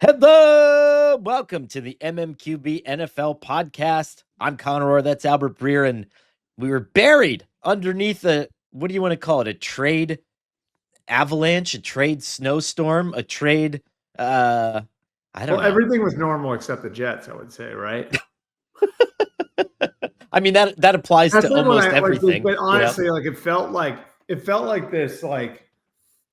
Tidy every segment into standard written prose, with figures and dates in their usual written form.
Hello, welcome to the MMQB NFL podcast. I'm Conor Orr, that's Albert Breer, and we were buried underneath what do you want to call it? A trade avalanche, a trade snowstorm, a trade, I don't Well, know. everything was normal except the Jets, I would say, right? I mean, that applies That's to like when almost I everything, but honestly, like it felt like this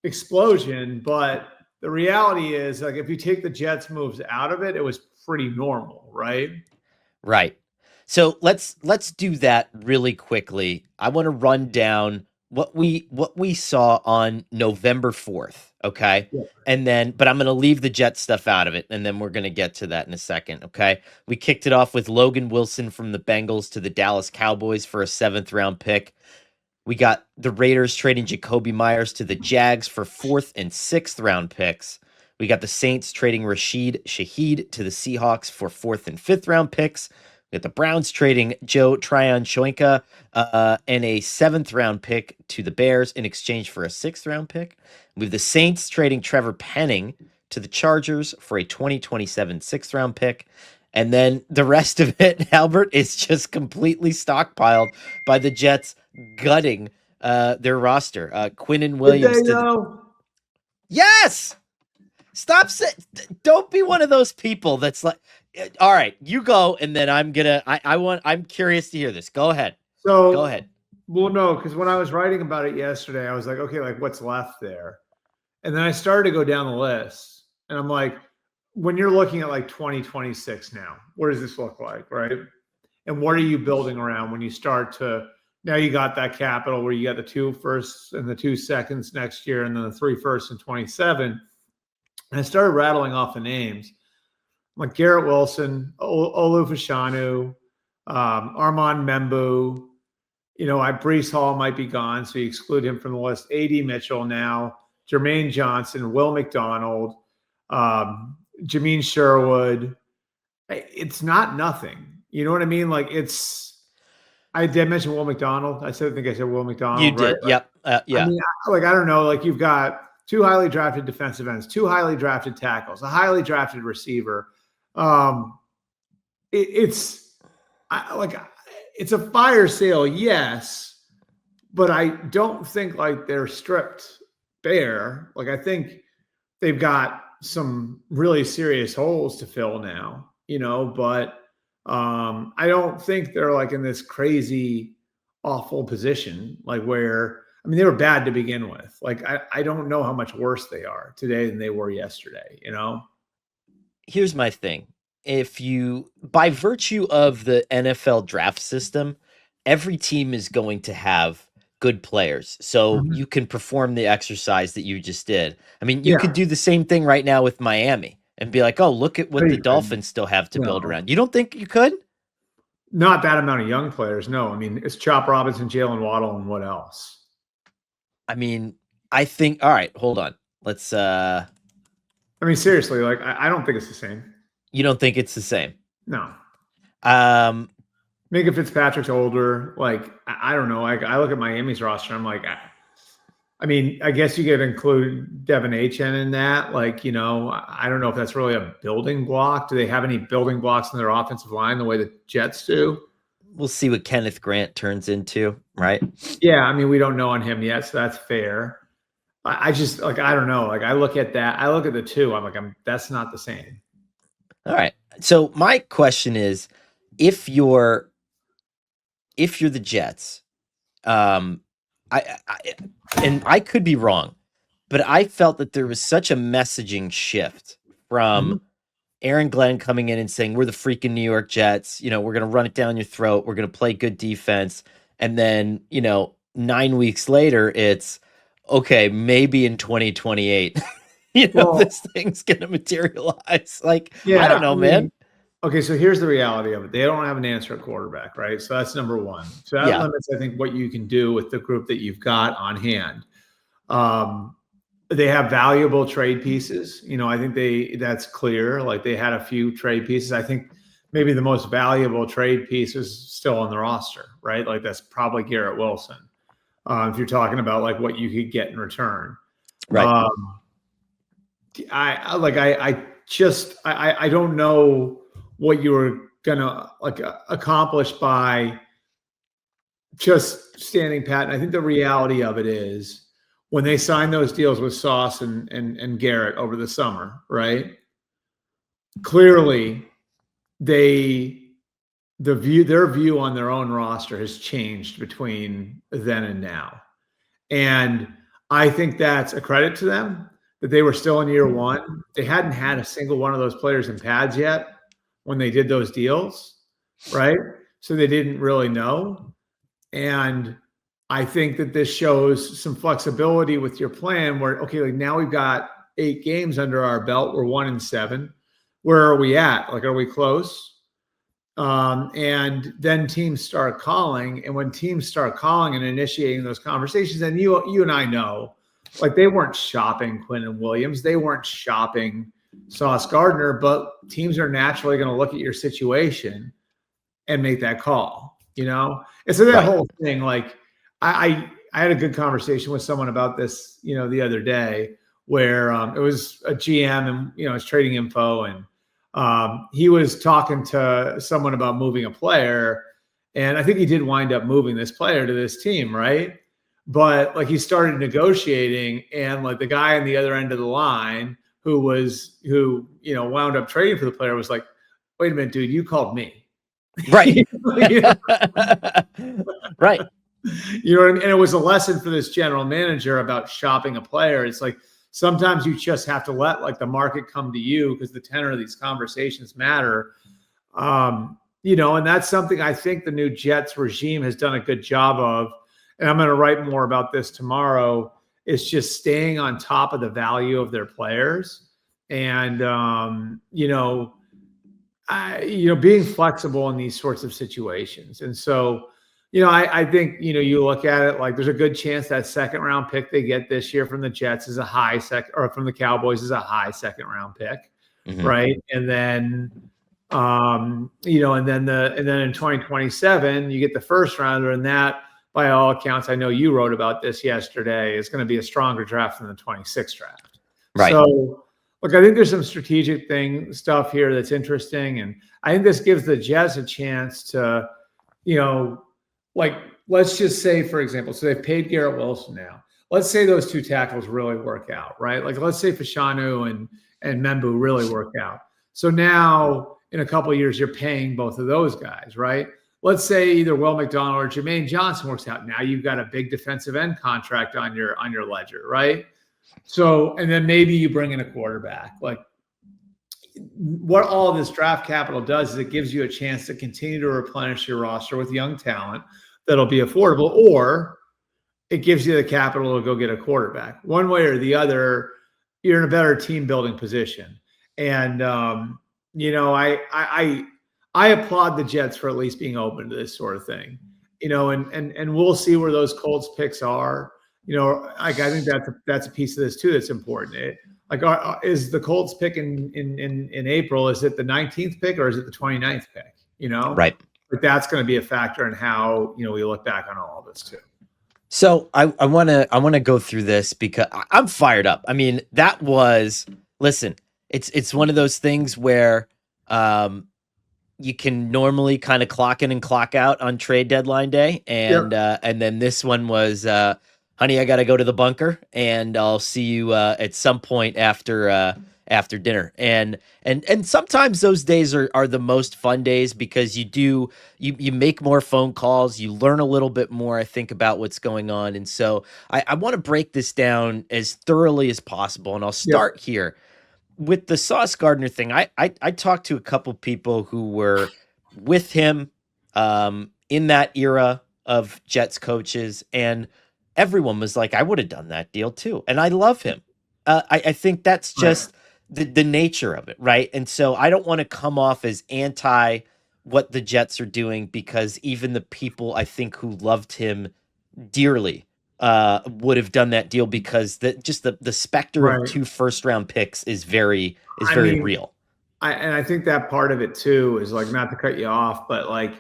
explosion. But the reality is, like, if you take the Jets moves out of it, it was pretty normal, right? Right. So let's do that really quickly. I want to run down what we saw on November 4th, okay? Yeah. And then but I'm going to leave the Jet stuff out of it and then we're going to get to that in a second, okay? We kicked it off with Logan Wilson from the Bengals to the Dallas Cowboys for a 7th round pick. We got the Raiders trading Jacoby Myers to the Jags for 4th and 6th round picks. We got the Saints trading Rashid Shaheed to the Seahawks for 4th and 5th round picks. We got the Browns trading Joe Tryon-Shoyinka and a 7th round pick to the Bears in exchange for a 6th round pick. We have the Saints trading Trevor Penning to the Chargers for a 2027 6th round pick. And then the rest of it, Albert, is just completely stockpiled by the Jets gutting their roster. Quinnen Did Williams they to the though? yes. Stop. Don't be one of those people that's like, all right, you go, and then I'm gonna. I'm curious to hear this. Go ahead. Go So, ahead. well, no, because when I was writing about it yesterday, I was like, okay, like what's left there? And then I started to go down the list, and I'm like, when you're looking at like 2026 now, what does this look like, right? And what are you building around when you start to now you got that capital where you got the 2 firsts and the 2 seconds next year and then the 3 firsts in 27. And I started rattling off the names like Garrett Wilson, Olu Fashanu, Armand Membu. Brees Hall might be gone, so you exclude him from the list. A.D. Mitchell now, Jermaine Johnson, Will McDonald, Jameen Sherwood. It's not nothing. You know what I mean? Like I did mention Will McDonald. I think I said Will You McDonald, right? did. Yep. I Yeah. mean, I don't know. Like you've got 2 highly drafted defensive ends, 2 highly drafted tackles, a highly drafted receiver. Um, it's it's a fire sale, yes, but I don't think like they're stripped bare. Like I think they've got some really serious holes to fill now, but I don't think they're like in this crazy awful position like where I mean they were bad to begin with. Like I don't know how much worse they are today than they were yesterday. Here's my thing. If you, by virtue of the NFL draft system, every team is going to have good players. So Mhm. you can perform the exercise that you just did. I mean, you could Yeah. do the same thing right now with Miami and be like, oh, look at what the Dolphins still have to build No, around. You don't think you could? not that amount of young players. No, I mean it's Chop Robinson, Jalen Waddle, and what else? I mean, I think, all right, hold on. Let's, I mean seriously, like I don't think it's the same. you don't think it's the same? No. Um, Minka Fitzpatrick's older. Like I don't know. I look at Miami's roster. I'm like, I mean, I guess you could include Devin Achane in that. Like, I don't know if that's really a building block. Do they have any building blocks in their offensive line the way the Jets do? we'll see what Kenneth Grant turns into, right? Yeah, I mean, we don't know on him yet, so that's fair. I just like I don't know. Like I look at that. I look at the two. I'm like, that's not the same. All right. So my question is, if you're the Jets, um, I and I could be wrong, but I felt that there was such a messaging shift Mhm. from Aaron Glenn coming in and saying, we're the freaking New York Jets, we're gonna run it down your throat, we're gonna play good defense. And then, 9 weeks later, it's okay, maybe in 2028, Well, this thing's gonna materialize. Like, I don't yeah. know, I man. mean, okay. So here's the reality of it. They don't have an answer at quarterback, right? So that's number one. So that Yeah. limits, I think, what you can do with the group that you've got on hand. Um, they have valuable trade pieces. I think that's clear. Like they had a few trade pieces. I think maybe the most valuable trade piece is still on the roster, right? Like that's probably Garrett Wilson. If you're talking about like what you could get in return. Right. Um, I I don't know what you were gonna like accomplish by just standing pat. And I think the reality of it is when they signed those deals with Sauce and Garrett over the summer, right? Clearly, their view on their own roster has changed between then and now. And I think that's a credit to them that they were still in year one. They hadn't had a single one of those players in pads yet when they did those deals, right? So they didn't really know. And I think that this shows some flexibility with your plan where, okay, like now we've got 8 games under our belt. We're 1-7. Where are we at? Like, are we close? And then teams start calling. And when teams start calling and initiating those conversations, and you and I know, like they weren't shopping Quinnen Williams. They weren't shopping Sauce Gardner, but teams are naturally going to look at your situation and make that call, you know? And so that whole thing, like I had a good conversation with someone about this, you know, the other day where it was a GM and, you know, it's trading info and he was talking to someone about moving a player. And I think he did wind up moving this player to this team, right? But like he started negotiating and like the guy on the other end of the line who you know, wound up trading for the player was like, wait a minute, dude, you called me. Right. Right. You know what I mean? And it was a lesson for this general manager about shopping a player. It's like sometimes you just have to let like the market come to you because the tenor of these conversations matter. You know, and that's something I think the new Jets regime has done a good job of. And I'm going to write more about this tomorrow. It's just staying on top of the value of their players and, being flexible in these sorts of situations. And so, you know, I think, you know, you look at it like there's a good chance that second round pick they get this year from the Jets is a high second, or from the Cowboys is a high second round pick. Mm-hmm. Right. And then, and then in 2027, you get the first rounder, and that, by all accounts, I know you wrote about this yesterday, is going to be a stronger draft than the 26th draft. Right. So, look, I think there's some strategic stuff here that's interesting. And I think this gives the Jets a chance to, you know, like, let's just say, for example, so they've paid Garrett Wilson now. Let's say those 2 tackles really work out, right? Like, let's say Fashanu and Membu really work out. So now in a couple of years, you're paying both of those guys, right? Let's say either Will McDonald or Jermaine Johnson works out. Now you've got a big defensive end contract on your ledger, right? So, and then maybe you bring in a quarterback. Like, what all of this draft capital does is it gives you a chance to continue to replenish your roster with young talent that'll be affordable, or it gives you the capital to go get a quarterback. One way or the other, you're in a better team building position. And, you know, I applaud the Jets for at least being open to this sort of thing, you know, and we'll see where those Colts picks are. You know, like I think that's a piece of this too that's important. Is the Colts pick in April? Is it the 19th pick or is it the 29th pick? You know, right? But that's going to be a factor in how, you know, we look back on all of this too. So I want to go through this because I'm fired up. I mean, listen, it's one of those things where you can normally kind of clock in and clock out on trade deadline day. And then this one was, honey, I got to go to the bunker and I'll see you at some point after dinner. And sometimes those days are the most fun days because you make more phone calls, you learn a little bit more, I think, about what's going on. And so I want to break this down as thoroughly as possible. And I'll start here. With the Sauce Gardner thing, I talked to a couple people who were with him in that era of Jets coaches, and everyone was like, I would have done that deal too. And I love him. I think that's just the nature of it, right? And so I don't want to come off as anti what the Jets are doing, because even the people I think who loved him dearly would have done that deal, because the specter of 2 first-round picks is very real. I think that part of it too is, like, not to cut you off, but like,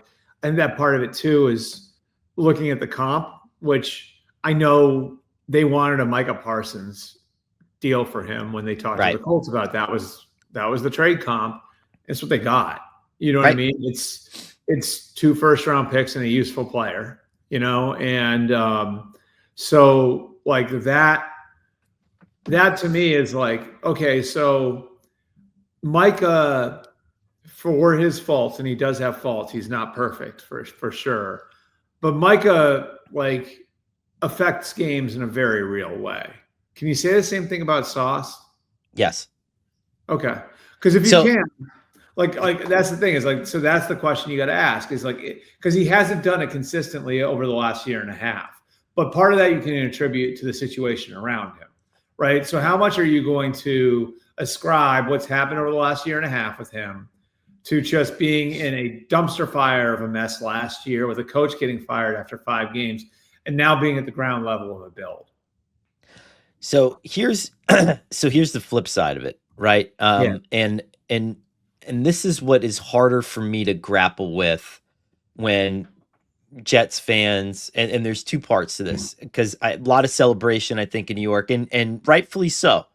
I think that part of it too is looking at the comp, which I know they wanted a Micah Parsons deal for him when they talked to the Colts about it. That that was the trade comp. It's what they got. You know what I Right. mean? It's 2 first-round picks and a useful player, and so like that to me is like, okay, so Micah, for his faults, and he does have faults, he's not perfect for sure. But Micah like affects games in a very real way. Can you say the same thing about Sauce? Yes. Okay. Because if you So can, like that's the thing is like, so that's the question you got to ask is like, because he hasn't done it consistently over the last year and a half. But part of that you can attribute to the situation around him, right? So how much are you going to ascribe what's happened over the last year and a half with him to just being in a dumpster fire of a mess last year with a coach getting fired after 5 games and now being at the ground level of a build? So here's here's the flip side of it, right? Yeah. And this is what is harder for me to grapple with when Jets fans, and there's 2 parts to this because a lot of celebration, I think, in New York, and rightfully so.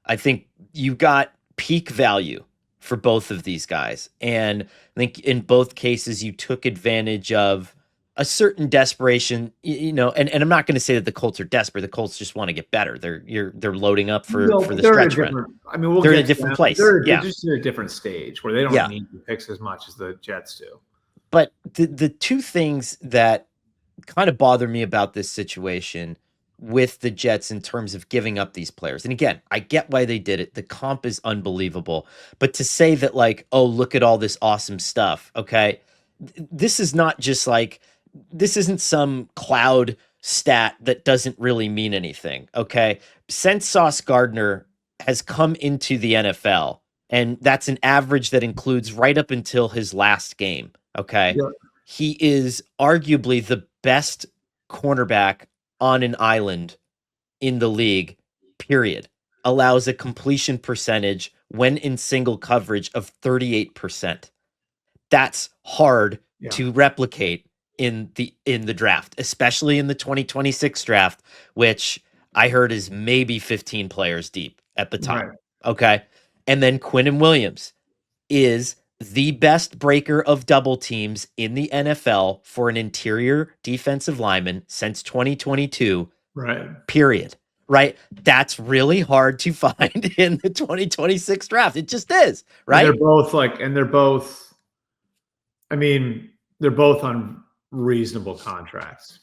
I think you got peak value for both of these guys, and I think in both cases you took advantage of a certain desperation, and I'm not going to say that the Colts are desperate. The Colts just want to get better. They're loading up for No, the they're at a stretch run. different. I mean, we'll They're in get a to different them. place. They're Yeah, just at a different stage where they don't yeah. need the picks as much as the Jets do. But the 2 things that kind of bother me about this situation with the Jets in terms of giving up these players. And again, I get why they did it. The comp is unbelievable. But to say that like, oh, look at all this awesome stuff. Okay. This is not just like, this isn't some cloud stat that doesn't really mean anything. Okay. Since Sauce Gardner has come into the NFL, and that's an average that includes right up until his last game. Okay. Yeah. He is arguably the best cornerback on an island in the league, period. Allows a completion percentage when in single coverage of 38%. That's hard Yeah. to replicate in the draft, especially in the 2026 draft, which I heard is maybe 15 players deep at the time. Right. Okay. And then Quinnen Williams is the best breaker of double teams in the NFL for an interior defensive lineman since 2022. Right. Period. Right? That's really hard to find in the 2026 draft. It just is, right? And they're both, I mean, they're both on reasonable contracts.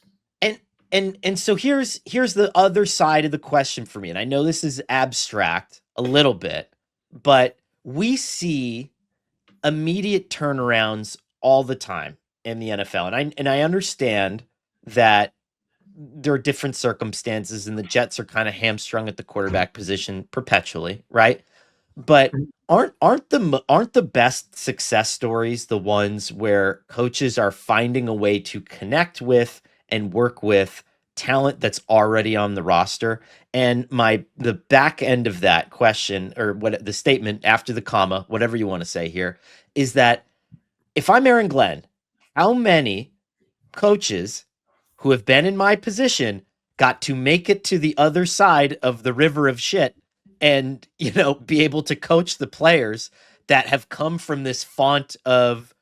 And so here's the other side of the question for me. And I know this is abstract a little bit, but we see immediate turnarounds all the time in the NFL. And I understand that there are different circumstances and the Jets are kind of hamstrung at the quarterback position perpetually, right? But aren't the best success stories the ones where coaches are finding a way to connect with and work with talent that's already on the roster? And the back end of that question, or what the statement after the comma, whatever you want to say here, is that if I'm Aaron Glenn, how many coaches who have been in my position got to make it to the other side of the river of shit and, be able to coach the players that have come from this font of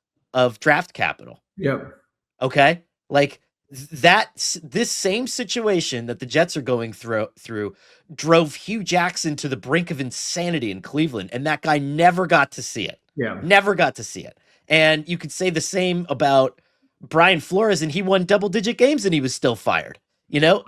draft capital? Yep. Okay? Like this same situation that the Jets are going through drove Hugh Jackson to the brink of insanity in Cleveland, and that guy never got to see it. Yeah. Never got to see it. And you could say the same about Brian Flores, and he won double-digit games and he was still fired.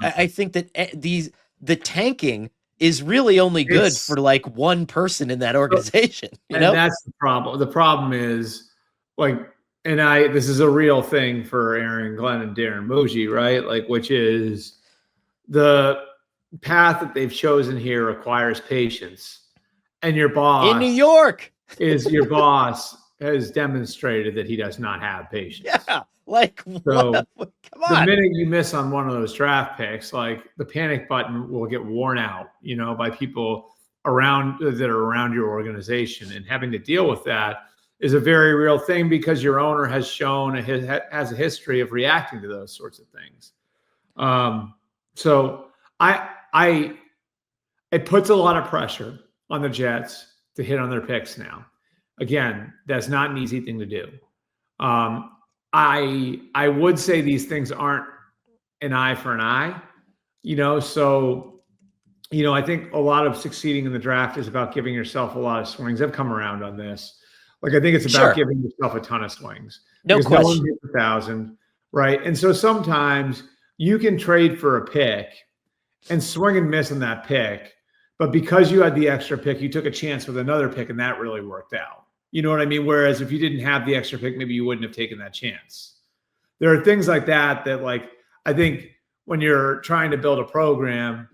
I think that the tanking is really only good for like one person in that organization. And that's the problem. The problem is like, this is a real thing for Aaron Glenn and Darren Muji, right? Like, which is the path that they've chosen here requires patience. And your boss in New York has demonstrated that he does not have patience. Yeah. Like, so come on. The minute you miss on one of those draft picks, like the panic button will get worn out, by people that are around your organization, and having to deal with that is a very real thing because your owner has shown has a history of reacting to those sorts of things. So it puts a lot of pressure on the Jets to hit on their picks now. Again, that's not an easy thing to do. I would say these things aren't an eye for an eye, so I think a lot of succeeding in the draft is about giving yourself a lot of swings. I've come around on this. Like, I think it's about giving yourself a ton of swings. No because question. No one gets 1,000, right? And so sometimes you can trade for a pick and swing and miss on that pick, but because you had the extra pick, you took a chance with another pick, and that really worked out. You know what I mean? Whereas if you didn't have the extra pick, maybe you wouldn't have taken that chance. There are things like that like, I think when you're trying to build a program,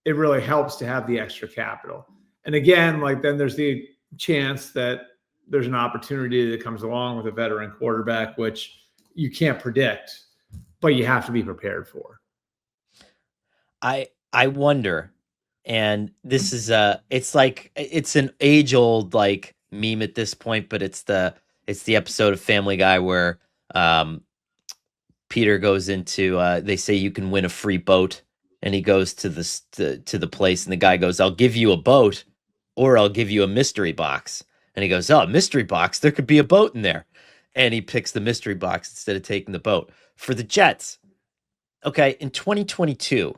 it really helps to have the extra capital. And again, like, then there's the chance that there's an opportunity that comes along with a veteran quarterback, which you can't predict, but you have to be prepared for. I wonder, and this is it's like, it's an age-old like meme at this point, but it's the episode of Family Guy where Peter goes into they say you can win a free boat, and he goes to the place, and the guy goes, "I'll give you a boat, or I'll give you a mystery box." And he goes, "Oh, mystery box, there could be a boat in there." And he picks the mystery box instead of taking the boat. For the Jets, okay, in 2022,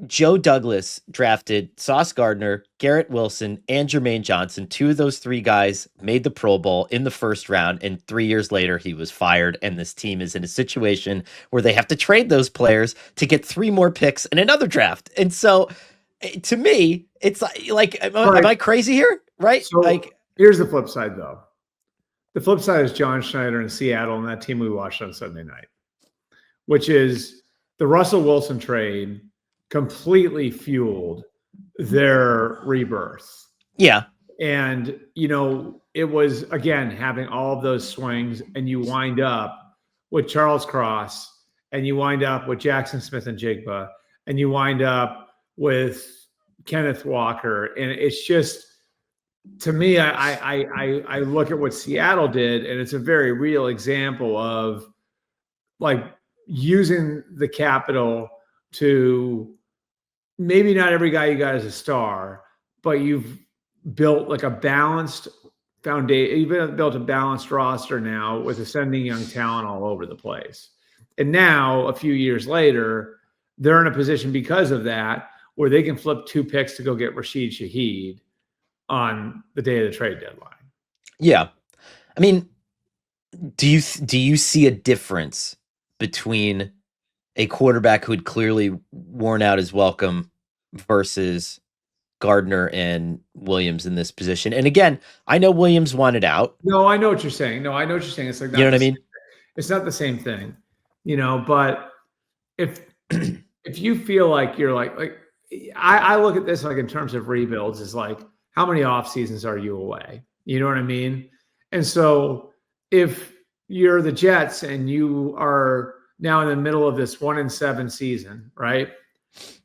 Joe Douglas drafted Sauce Gardner, Garrett Wilson, and Jermaine Johnson. Two of those three guys made the Pro Bowl in the first round, and 3 years later, he was fired, and this team is in a situation where they have to trade those players to get 3 more picks in another draft. And so, to me, it's like am I crazy here? Right? So, like, here's the flip side, though. The flip side is John Schneider in Seattle and that team we watched on Sunday night, which is the Russell Wilson trade completely fueled their rebirth. Yeah. And, it was, again, having all of those swings, and you wind up with Charles Cross, and you wind up with Jackson Smith-Njigba, and you wind up with Kenneth Walker. And it's just, to me, I look at what Seattle did, and it's a very real example of, like, using the capital to, maybe not every guy you got is a star, but you've built like a balanced foundation. You've built a balanced roster now with ascending young talent all over the place. And now, a few years later, they're in a position because of that where they can flip 2 picks to go get Rashid Shaheed on the day of the trade deadline. Yeah. I mean, do you see a difference between a quarterback who had clearly worn out his welcome versus Gardner and Williams in this position? And again, I know Williams wanted out. No, I know what you're saying. It's like, you know what I mean? It's not the same thing, but if you feel like you're like I look at this like in terms of rebuilds, is like, how many off seasons are you away? You know what I mean? And so if you're the Jets and you are now in the middle of this 1-7 season, right?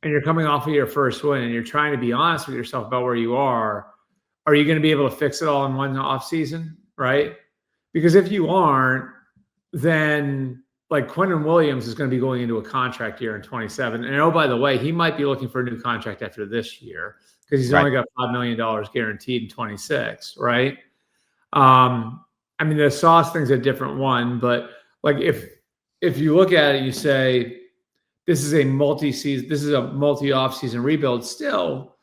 And you're coming off of your first win, and you're trying to be honest with yourself about where you are you going to be able to fix it all in one off season, right? Because if you aren't, then like Quinnen Williams is going to be going into a contract year in 27. And by the way, he might be looking for a new contract after this year because he's only got $5 million guaranteed in 26, right? I mean, the Sauce thing's a different one, but like if you look at it, you say this is a multi-off-season rebuild still.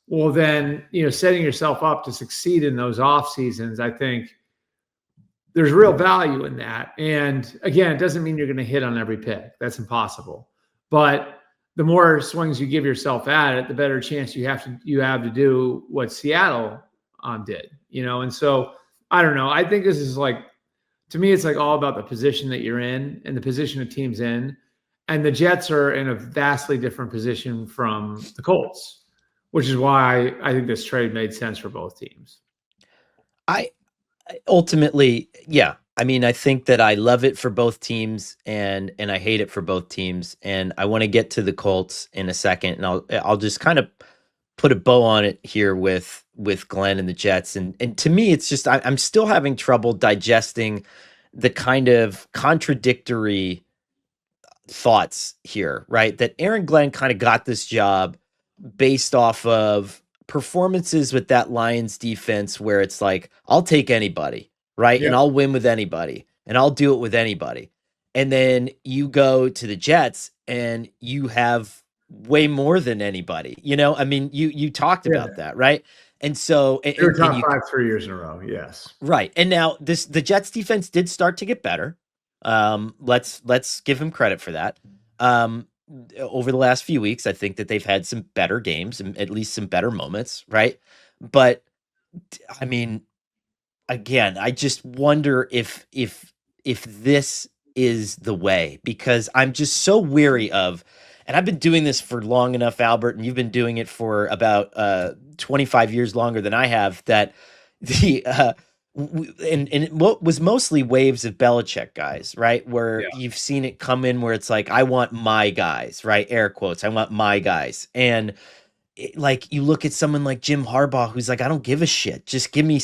Well, then, setting yourself up to succeed in those off seasons, I think there's real value in that. And again, it doesn't mean you're going to hit on every pick. That's impossible. But the more swings you give yourself at it, the better chance you have to do what Seattle did. And so I don't know. I think this is like, to me, it's like all about the position that you're in and the position of teams in. And the Jets are in a vastly different position from the Colts, which is why I think this trade made sense for both teams. Ultimately, yeah. I mean, I think that I love it for both teams, and I hate it for both teams. And I want to get to the Colts in a second, and I'll just kind of put a bow on it here with Glenn and the Jets. And to me, it's just I'm still having trouble digesting the kind of contradictory thoughts here, right? That Aaron Glenn kind of got this job based off of performances with that Lions defense where it's like, I'll take anybody, right? Yeah. And I'll win with anybody, and I'll do it with anybody. And then you go to the Jets and you have way more than anybody. I mean, you talked Yeah. about that, right? And so They were top you 5 3 years in a row. Yes. right. And now the Jets defense did start to get better. Let's give him credit for that. Over the last few weeks, I think that they've had some better games and at least some better moments, right? But I mean, again, I just wonder if this is the way, because I'm just so weary of, and I've been doing this for long enough, Albert, and you've been doing it for about 25 years longer than I have, that the and what was mostly waves of Belichick guys, right? Where Yeah. you've seen it come in where it's like, I want my guys, right? Air quotes, I want my guys. And like, you look at someone like Jim Harbaugh, who's like, I don't give a shit. Just give me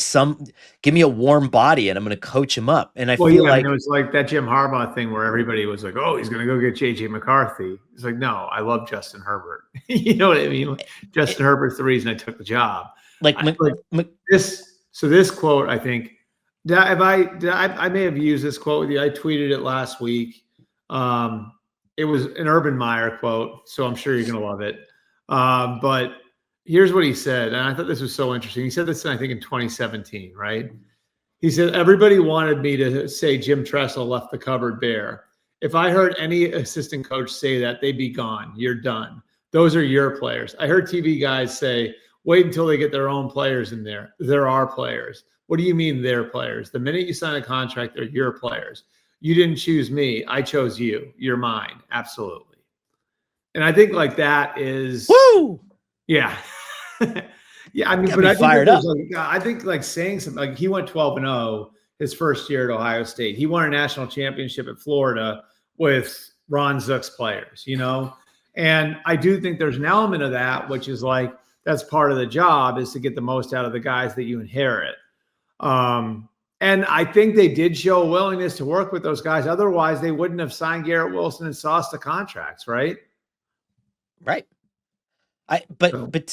a warm body and I'm going to coach him up. And I Well, feel yeah, I mean, it like, was like that Jim Harbaugh thing where everybody was like, "Oh, he's going to go get JJ McCarthy." It's like, no, I love Justin Herbert. You know what I mean? Justin Herbert's the reason I took the job. like, This. So this quote, I think, I may have used this quote with you. I tweeted it last week. It was an Urban Meyer quote, so I'm sure you're going to love it. But here's what he said, and I thought this was so interesting. He said this, I think, in 2017, right? He said, everybody wanted me to say Jim Tressel left the cupboard bare. If I heard any assistant coach say that, they'd be gone. You're done. Those are your players. I heard TV guys say, wait until they get their own players in there. There are players. What do you mean they're players? The minute you sign a contract, they're your players. You didn't choose me. I chose you. You're mine. Absolutely. And I think like that is, woo! Yeah. Yeah, I mean, Got but me I think fired up. I think like saying something like he went 12-0 his first year at Ohio State. He won a national championship at Florida with Ron Zook's players, And I do think there's an element of that, which is like that's part of the job, is to get the most out of the guys that you inherit. And I think they did show a willingness to work with those guys. Otherwise, they wouldn't have signed Garrett Wilson and Sauce to contracts, right? Right. But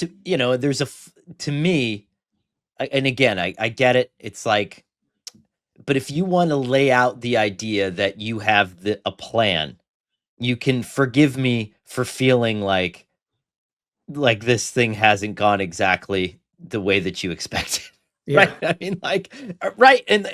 to me, and again, I get it. It's like, but if you want to lay out the idea that you have a plan, you can forgive me for feeling like this thing hasn't gone exactly the way that you expected. Yeah. Right? I mean, like, right. And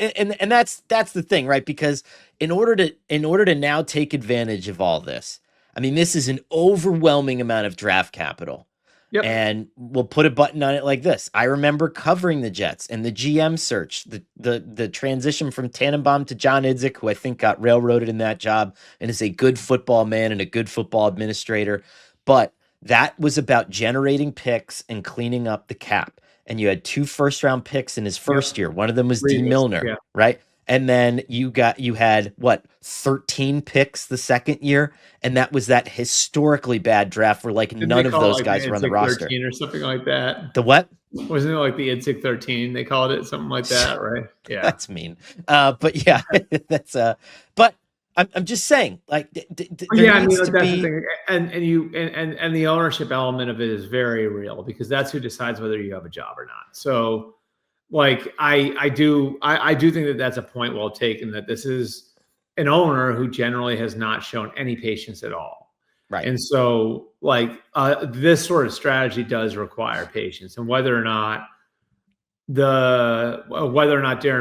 that's the thing, right? Because in order to now take advantage of all this, I mean, this is an overwhelming amount of draft capital. Yep. And we'll put a button on it like this. I remember covering the Jets and the GM search, the transition from Tannenbaum to John Idzik, who I think got railroaded in that job and is a good football man and a good football administrator. But that was about generating picks and cleaning up the cap. And you had 2 first-round picks in his first year. One of them was D. Milner, right? And then you had 13 picks the second year, and that was that historically bad draft where none of those guys were on the roster 13 or something like that. The what? Wasn't it like the Idzik 13? They called it something like that, right? Yeah, that's mean. But yeah, that's But I'm just saying, like, yeah, I mean, like, that's the thing, and the ownership element of it is very real because that's who decides whether you have a job or not. So, like, I do think that that's a point well taken, that this is an owner who generally has not shown any patience at all. Right. And so, like, this sort of strategy does require patience, and whether or not Darren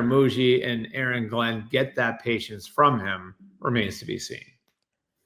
Muji and Aaron Glenn get that patience from him remains to be seen.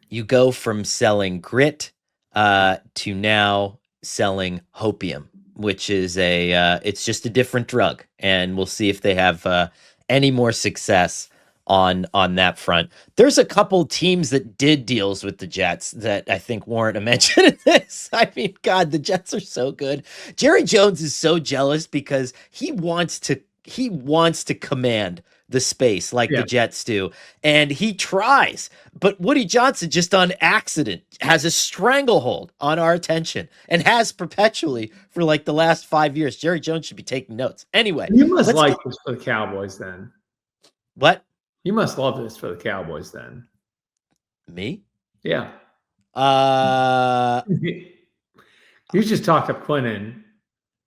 You go from selling grit to now selling hopium, which is it's just a different drug, and we'll see if they have any more success on that front. There's a couple teams that did deals with the Jets that I think warrant a mention in this. I mean, God, the Jets are so good. Jerry Jones is so jealous because he wants to command the space like the Jets do, and he tries, but Woody Johnson just on accident has a stranglehold on our attention and has perpetually for like the last 5 years. Jerry Jones should be taking notes. Anyway, you must like this for the Cowboys then. What? You must love this for the Cowboys then. Me? Yeah. You just talked up Quinnen.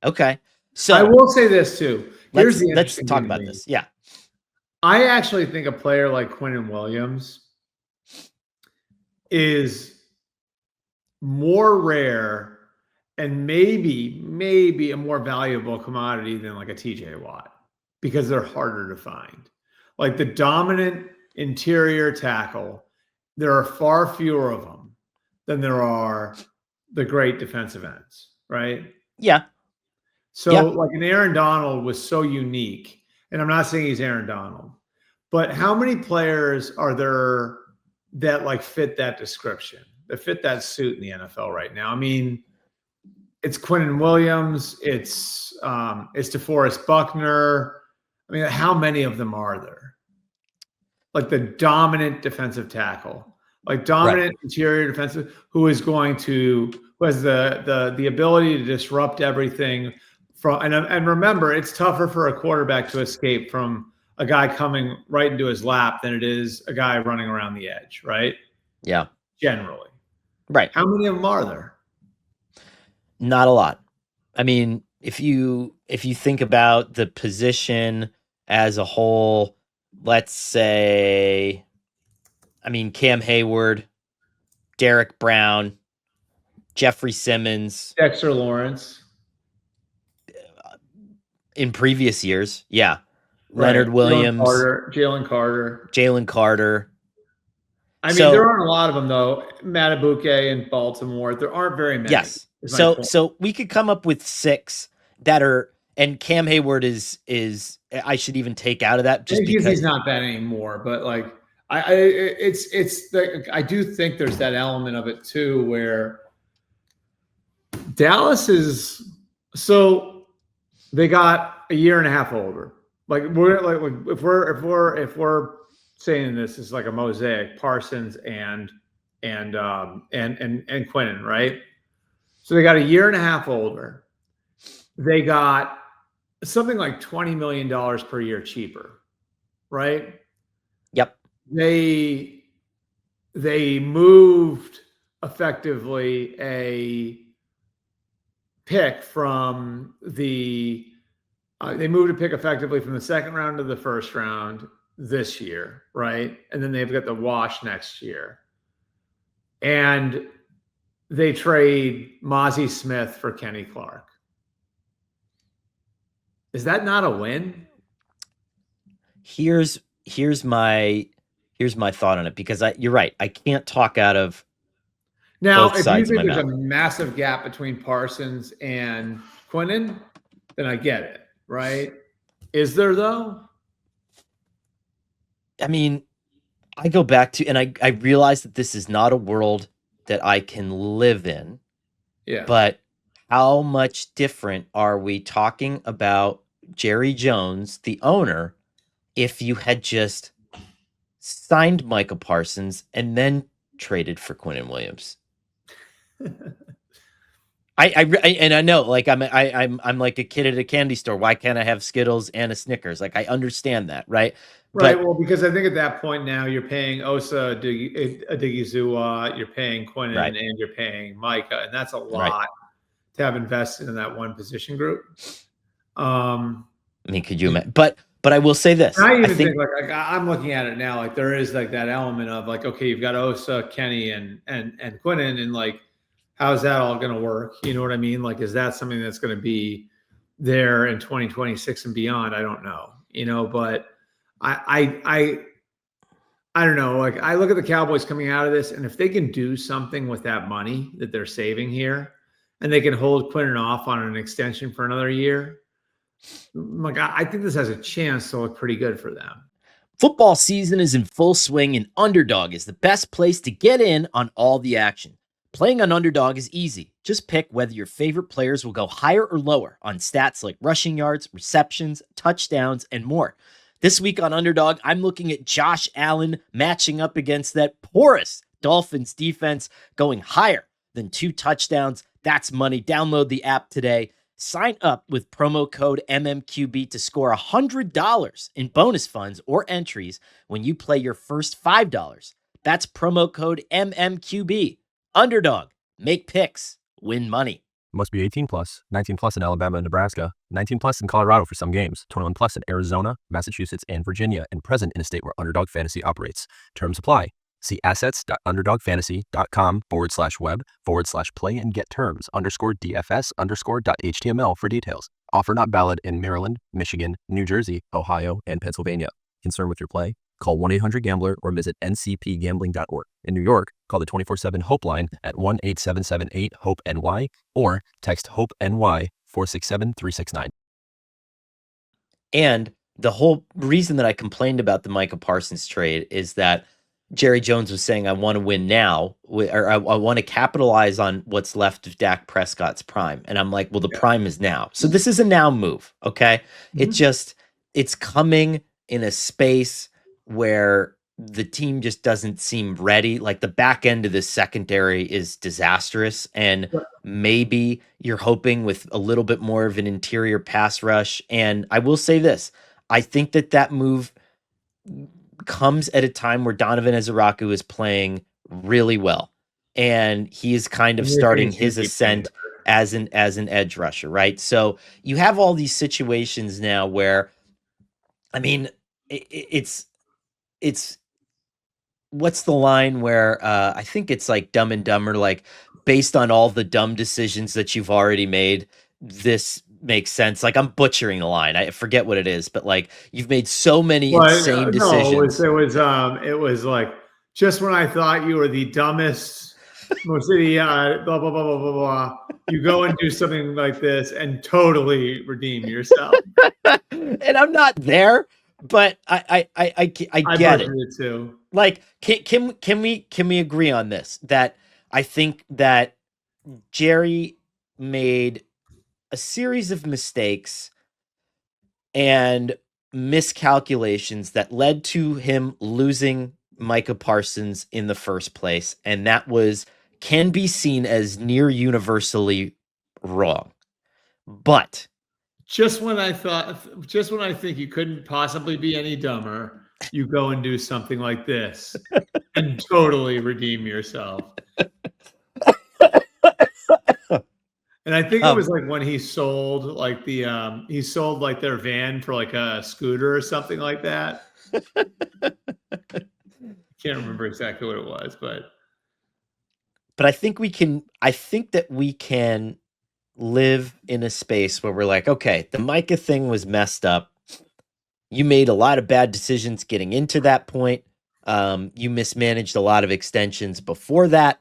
Okay. I So will say this too. Here's the let's interesting talk thing to about me. this. Yeah. I actually think a player like Quinnen Williams is more rare and maybe a more valuable commodity than like a TJ Watt because they're harder to find. Like the dominant interior tackle, there are far fewer of them than there are the great defensive ends, right? Yeah. So Yeah. like an Aaron Donald was so unique, and I'm not saying he's Aaron Donald, but how many players are there that like fit that description, that fit that suit in the NFL right now? I mean, it's Quinnen Williams, it's DeForest Buckner. I mean, how many of them are there? Like the dominant defensive tackle, like Right. dominant interior defensive, who is going to who has the ability to disrupt everything from and remember, it's tougher for a quarterback to escape from a guy coming right into his lap than it is a guy running around the edge, right? Yeah. Generally. Right. How many of them are there? Not a lot. I mean, if you think about the position as a whole, let's say, I mean, Cam Hayward, Derek Brown, Jeffrey Simmons Dexter Lawrence. in previous years. Yeah. Right. Leonard Williams, Jalen Carter. Jalen Carter. I mean, there So, aren't a lot of them though. Matabuke in Baltimore. There aren't very many, yes. is my So point. so we could come up with 6 that are, and Cam Hayward is I should even take out of that just Because he's because. not that anymore. But like I do think there's that element of it too where Dallas is so they got a year and a half older. Like we're like if we're saying this is like a mosaic, Parsons and Quinnen, right? So they got a year and a half older. They got something like $20 million per year cheaper, right? Yep. They moved effectively a pick from the they moved a pick effectively from the second round to the first round this year, right? And then they've got the wash next year. And they trade Mozzie Smith for Kenny Clark. Is that not a win? Here's here's my here's my thought on it, because you're right. I can't talk out of Now, both if you sides of think my there's a mouth. massive gap between Parsons and Quinnen, then I get it, right? Is there though? I mean, I go back to, and I realize that this is not a world that I can live in, Yeah. but how much different are we talking about Jerry Jones, the owner, if you had just signed Michael Parsons and then traded for Quinnen Williams? And I know, like, I'm like a kid at a candy store. Why can't I have Skittles and a Snickers? Like, I understand that, right? Right. But Well, because I think at that point now you're paying Osa Odigizua, you're paying Quinnen, right, and you're paying Micah, and that's a right. lot to have invested in that one position group. Um, I mean, could you imagine? But I will say this. I I even think think like I'm looking at it now, like there is like that element of like, okay, you've got Osa, Kenny, and Quinnen, and like, how's that all going to work? You know what I mean? Like, is that something that's going to be there in 2026 and beyond? I don't know. You know, but I don't know. Like I look at the Cowboys coming out of this, and if they can do something with that money that they're saving here, and they can hold Quinnen off on an extension for another year, like I think this has a chance to look pretty good for them. football season is in full swing, and Underdog is the best place to get in on all the action. Playing on Underdog is easy. Just pick whether your favorite players will go higher or lower on stats like rushing yards, receptions, touchdowns, and more. This week on Underdog, I'm looking at Josh Allen matching up against that porous Dolphins defense, going higher than 2 touchdowns. That's money. Download the app today. Sign up with promo code MMQB to score $100 in bonus funds or entries when you play your first $5. That's promo code MMQB. Underdog. Make picks. Win money. Must be 18 plus, 19 plus in Alabama and Nebraska, 19 plus in Colorado for some games, 21 plus in Arizona, Massachusetts, and Virginia, and present in a state where Underdog Fantasy operates. Terms apply. See assets.underdogfantasy.com/web/play and get terms _DFS_.html for details. Offer not valid in Maryland, Michigan, New Jersey, Ohio, and Pennsylvania. Concerned with your play? Call 1-800-GAMBLER or visit ncpgambling.org. In New York, call the 24/7 Hope line at 1-877-8-HOPE-NY or text HOPE-NY 467-369. And the whole reason that I complained about the Micah Parsons trade is that Jerry Jones was saying, I want to win now, or I want to capitalize on what's left of Dak Prescott's prime. And I'm like, well, the prime is now. So this is a now move, okay? It's coming in a space where the team just doesn't seem ready. Like the back end of this secondary is disastrous. And maybe you're hoping with a little bit more of an interior pass rush. And I will say this, I think that move comes at a time where Donovan Ezeraku is playing really well, and he is kind of starting his ascent as an edge rusher, right? So you have all these situations now where, I mean, it's what's the line where I think it's like Dumb and Dumber, like based on all the dumb decisions that you've already made, this makes sense. Like I'm butchering the line. I forget what it is, but like you've made so many insane decisions. No, it was like just when I thought you were the dumbest, most idiot, blah blah blah blah blah blah. You go and do something like this and totally redeem yourself. And I'm not there, but I get it too. Like can we agree on this? That I think that Jerry made a series of mistakes and miscalculations that led to him losing Micah Parsons in the first place, and that can be seen as near universally wrong. But just when I think you couldn't possibly be any dumber, you go and do something like this and totally redeem yourself. And I think it was like when he sold like their van for like a scooter or something like that. Can't remember exactly what it was, but I think that we can live in a space where we're like, okay, the Micah thing was messed up. You made a lot of bad decisions getting into that point. You mismanaged a lot of extensions before that.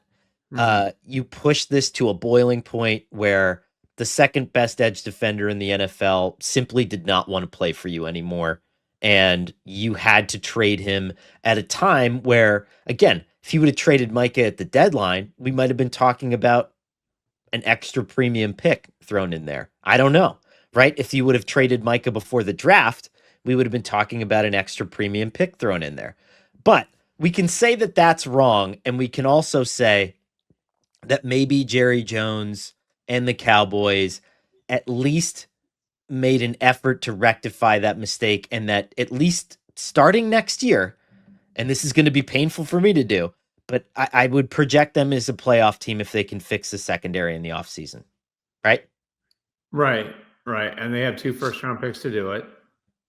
You push this to a boiling point where the second best edge defender in the NFL simply did not want to play for you anymore. And you had to trade him at a time where, again, if you would have traded Micah at the deadline, we might have been talking about an extra premium pick thrown in there. I don't know, right? If you would have traded Micah before the draft, we would have been talking about an extra premium pick thrown in there. But we can say that that's wrong. And we can also say that maybe Jerry Jones and the Cowboys at least made an effort to rectify that mistake, and that at least starting next year, and this is going to be painful for me to do, but I would project them as a playoff team if they can fix the secondary in the offseason. Right? Right. And they have 2 first-round picks to do it.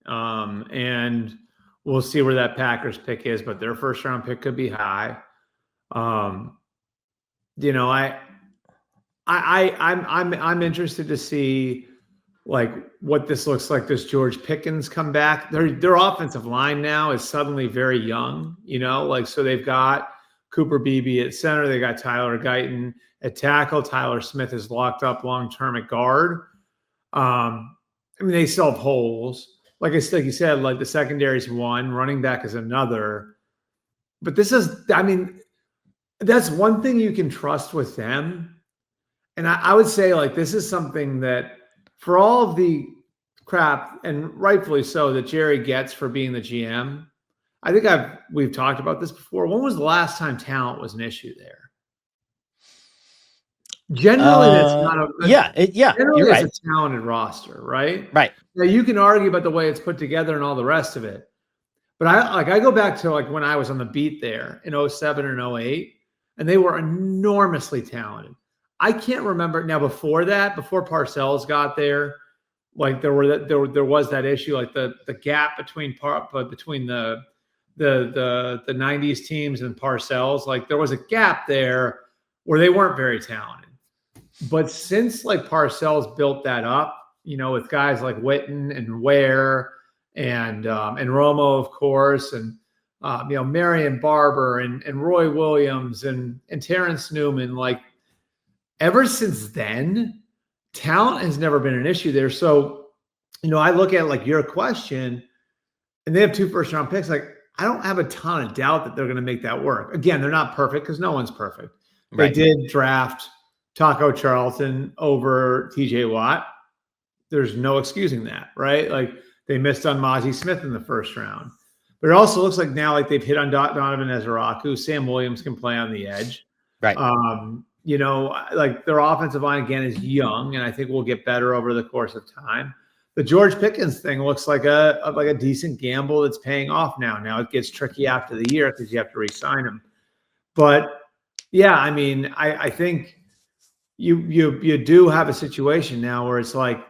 And we'll see where that Packers pick is, but their first-round pick could be high. I'm interested to see like what this looks like. Does George Pickens come back? Their offensive line now is suddenly very young, so they've got Cooper Beebe at center. They got Tyler Guyton at tackle. Tyler Smith is locked up long-term at guard. They still have holes. Like you said, like the secondary is one, running back is another. But that's one thing you can trust with them. And I would say like this is something that for all of the crap, and rightfully so, that Jerry gets for being the GM, I think we've talked about this before. When was the last time talent was an issue there? Generally, that's not generally you're right. It's a talented roster, right? Right. Now you can argue about the way it's put together and all the rest of it, but I go back to like when I was on the beat there in 07 and 08, and they were enormously talented. I can't remember now. Before that, before Parcells got there, like there was that issue, like the gap between the 90s teams and Parcells, like there was a gap there where they weren't very talented. But since like Parcells built that up, with guys like Witten and Ware and Romo, of course, and Marion Barber and Roy Williams and Terrence Newman, like ever since then, talent has never been an issue there. So, I look at like your question, and they have 2 first-round picks. Like, I don't have a ton of doubt that they're going to make that work. Again, they're not perfect because no one's perfect. Right. They did draft Taco Charlton over TJ Watt. There's no excusing that, right? Like they missed on Mozzie Smith in the first round. But it also looks like now like they've hit on Donovan Ezeraku. Sam Williams can play on the edge. Right. Like their offensive line again is young, and I think will get better over the course of time. The George Pickens thing looks like a decent gamble that's paying off now. Now it gets tricky after the year because you have to re-sign him. But yeah, I mean, I think you do have a situation now where it's like,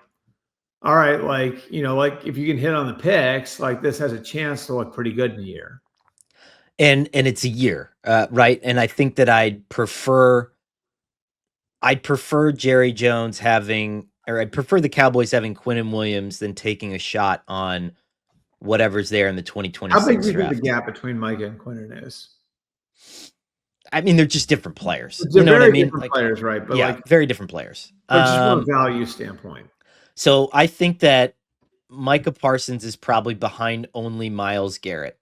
all right, like, like if you can hit on the picks, like this has a chance to look pretty good in a year. And it's a year, right? And I think that I'd prefer Jerry Jones I'd prefer the Cowboys having Quinnen Williams than taking a shot on whatever's there in the 2026 How big do you draft. think the gap between Micah and Quinnen is? I mean, they're just different players. They're what I mean? different players, right? But yeah, very different players. But just from a value standpoint. So I think that Micah Parsons is probably behind only Myles Garrett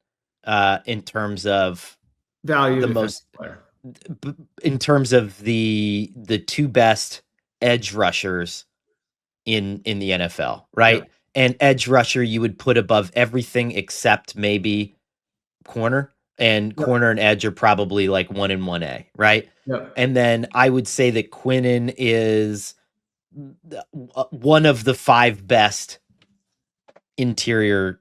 in terms of value, the most player. In terms of the 2 best edge rushers in the NFL, right? Yeah. And edge rusher you would put above everything except maybe corner. And corner and edge are probably like 1 and 1A, right? Yep. And then I would say that Quinnen is one of the 5 best interior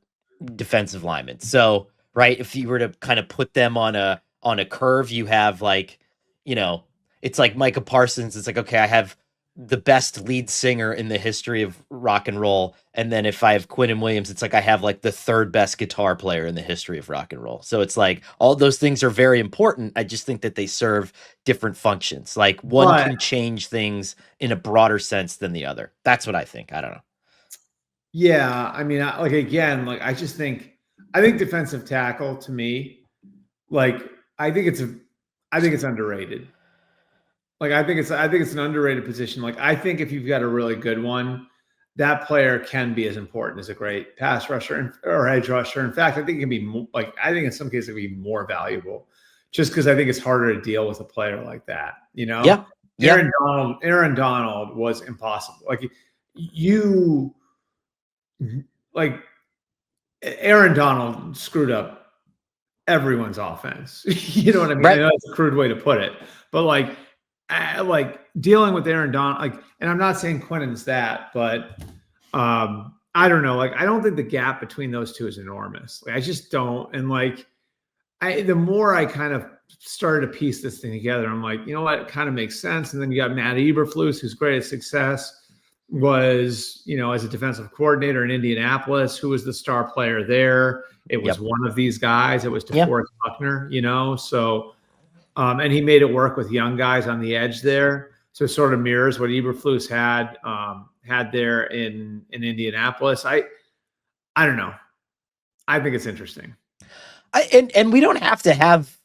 defensive linemen. So, right, if you were to kind of put them on a curve, you have like, it's like Micah Parsons. It's like, okay, I have the best lead singer in the history of rock and roll. And then if I have Quinnen Williams, it's like I have like the 3rd best guitar player in the history of rock and roll. So it's like all those things are very important. I just think that they serve different functions. Like one can change things in a broader sense than the other. That's what I think. I don't know. Yeah. I mean, I think defensive tackle to me, like, I think it's underrated. Like, I think it's an underrated position. Like, I think if you've got a really good one, that player can be as important as a great pass rusher or edge rusher. In fact, I think it can be I think in some cases it can be more valuable just because I think it's harder to deal with a player like that, Yeah. Aaron Donald was impossible. Aaron Donald screwed up everyone's offense. You know what I mean? Right. I know that's a crude way to put it, but like dealing with Aaron Donald, and I'm not saying Quinnen's that, but I don't know. Like, I don't think the gap between those 2 is enormous. Like, I just don't. And the more I kind of started to piece this thing together, I'm like, you know what? It kind of makes sense. And then you got Matt Eberflus, whose greatest success was, as a defensive coordinator in Indianapolis, who was the star player there. It was one of these guys. It was DeForest Buckner, so. And he made it work with young guys on the edge there. So it sort of mirrors what Eberflus had there in Indianapolis. I don't know. I think it's interesting. And we don't have to have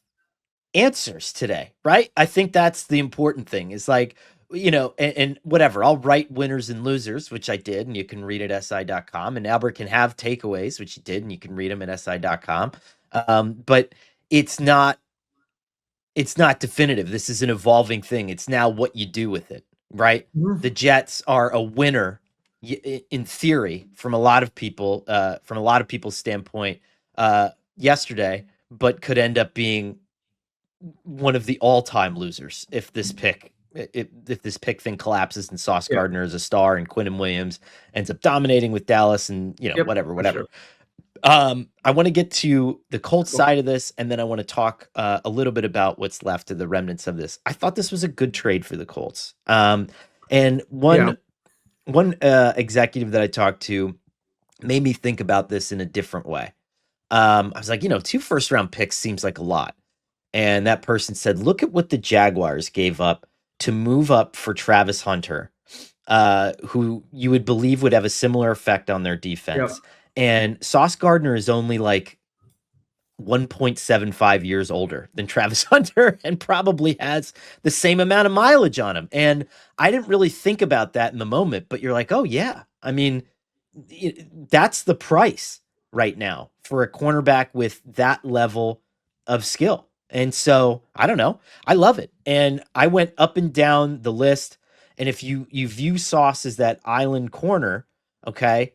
answers today, right? I think that's the important thing is like, and whatever, I'll write winners and losers, which I did, and you can read at si.com, and Albert can have takeaways, which he did, and you can read them at si.com. But it's not definitive. This is an evolving thing. It's now what you do with it, right? Mm-hmm. The Jets are a winner in theory from a lot of people, from a lot of people's standpoint yesterday, but could end up being one of the all-time losers if this pick thing collapses and Sauce Gardner is a star and Quinnen Williams ends up dominating with Dallas and whatever. Sure. I want to get to the Colts Cool. side of this, and then I want to talk a little bit about what's left of the remnants of this. I thought this was a good trade for the Colts. And one executive that I talked to made me think about this in a different way. I was like, 2 first-round picks seems like a lot. And that person said, look at what the Jaguars gave up to move up for Travis Hunter, who you would believe would have a similar effect on their defense. Yep. And Sauce Gardner is only like 1.75 years older than Travis Hunter and probably has the same amount of mileage on him. And I didn't really think about that in the moment, but you're like, oh, yeah. I mean, that's the price right now for a cornerback with that level of skill. And so I don't know. I love it. And I went up and down the list. And if you view Sauce as that island corner, okay,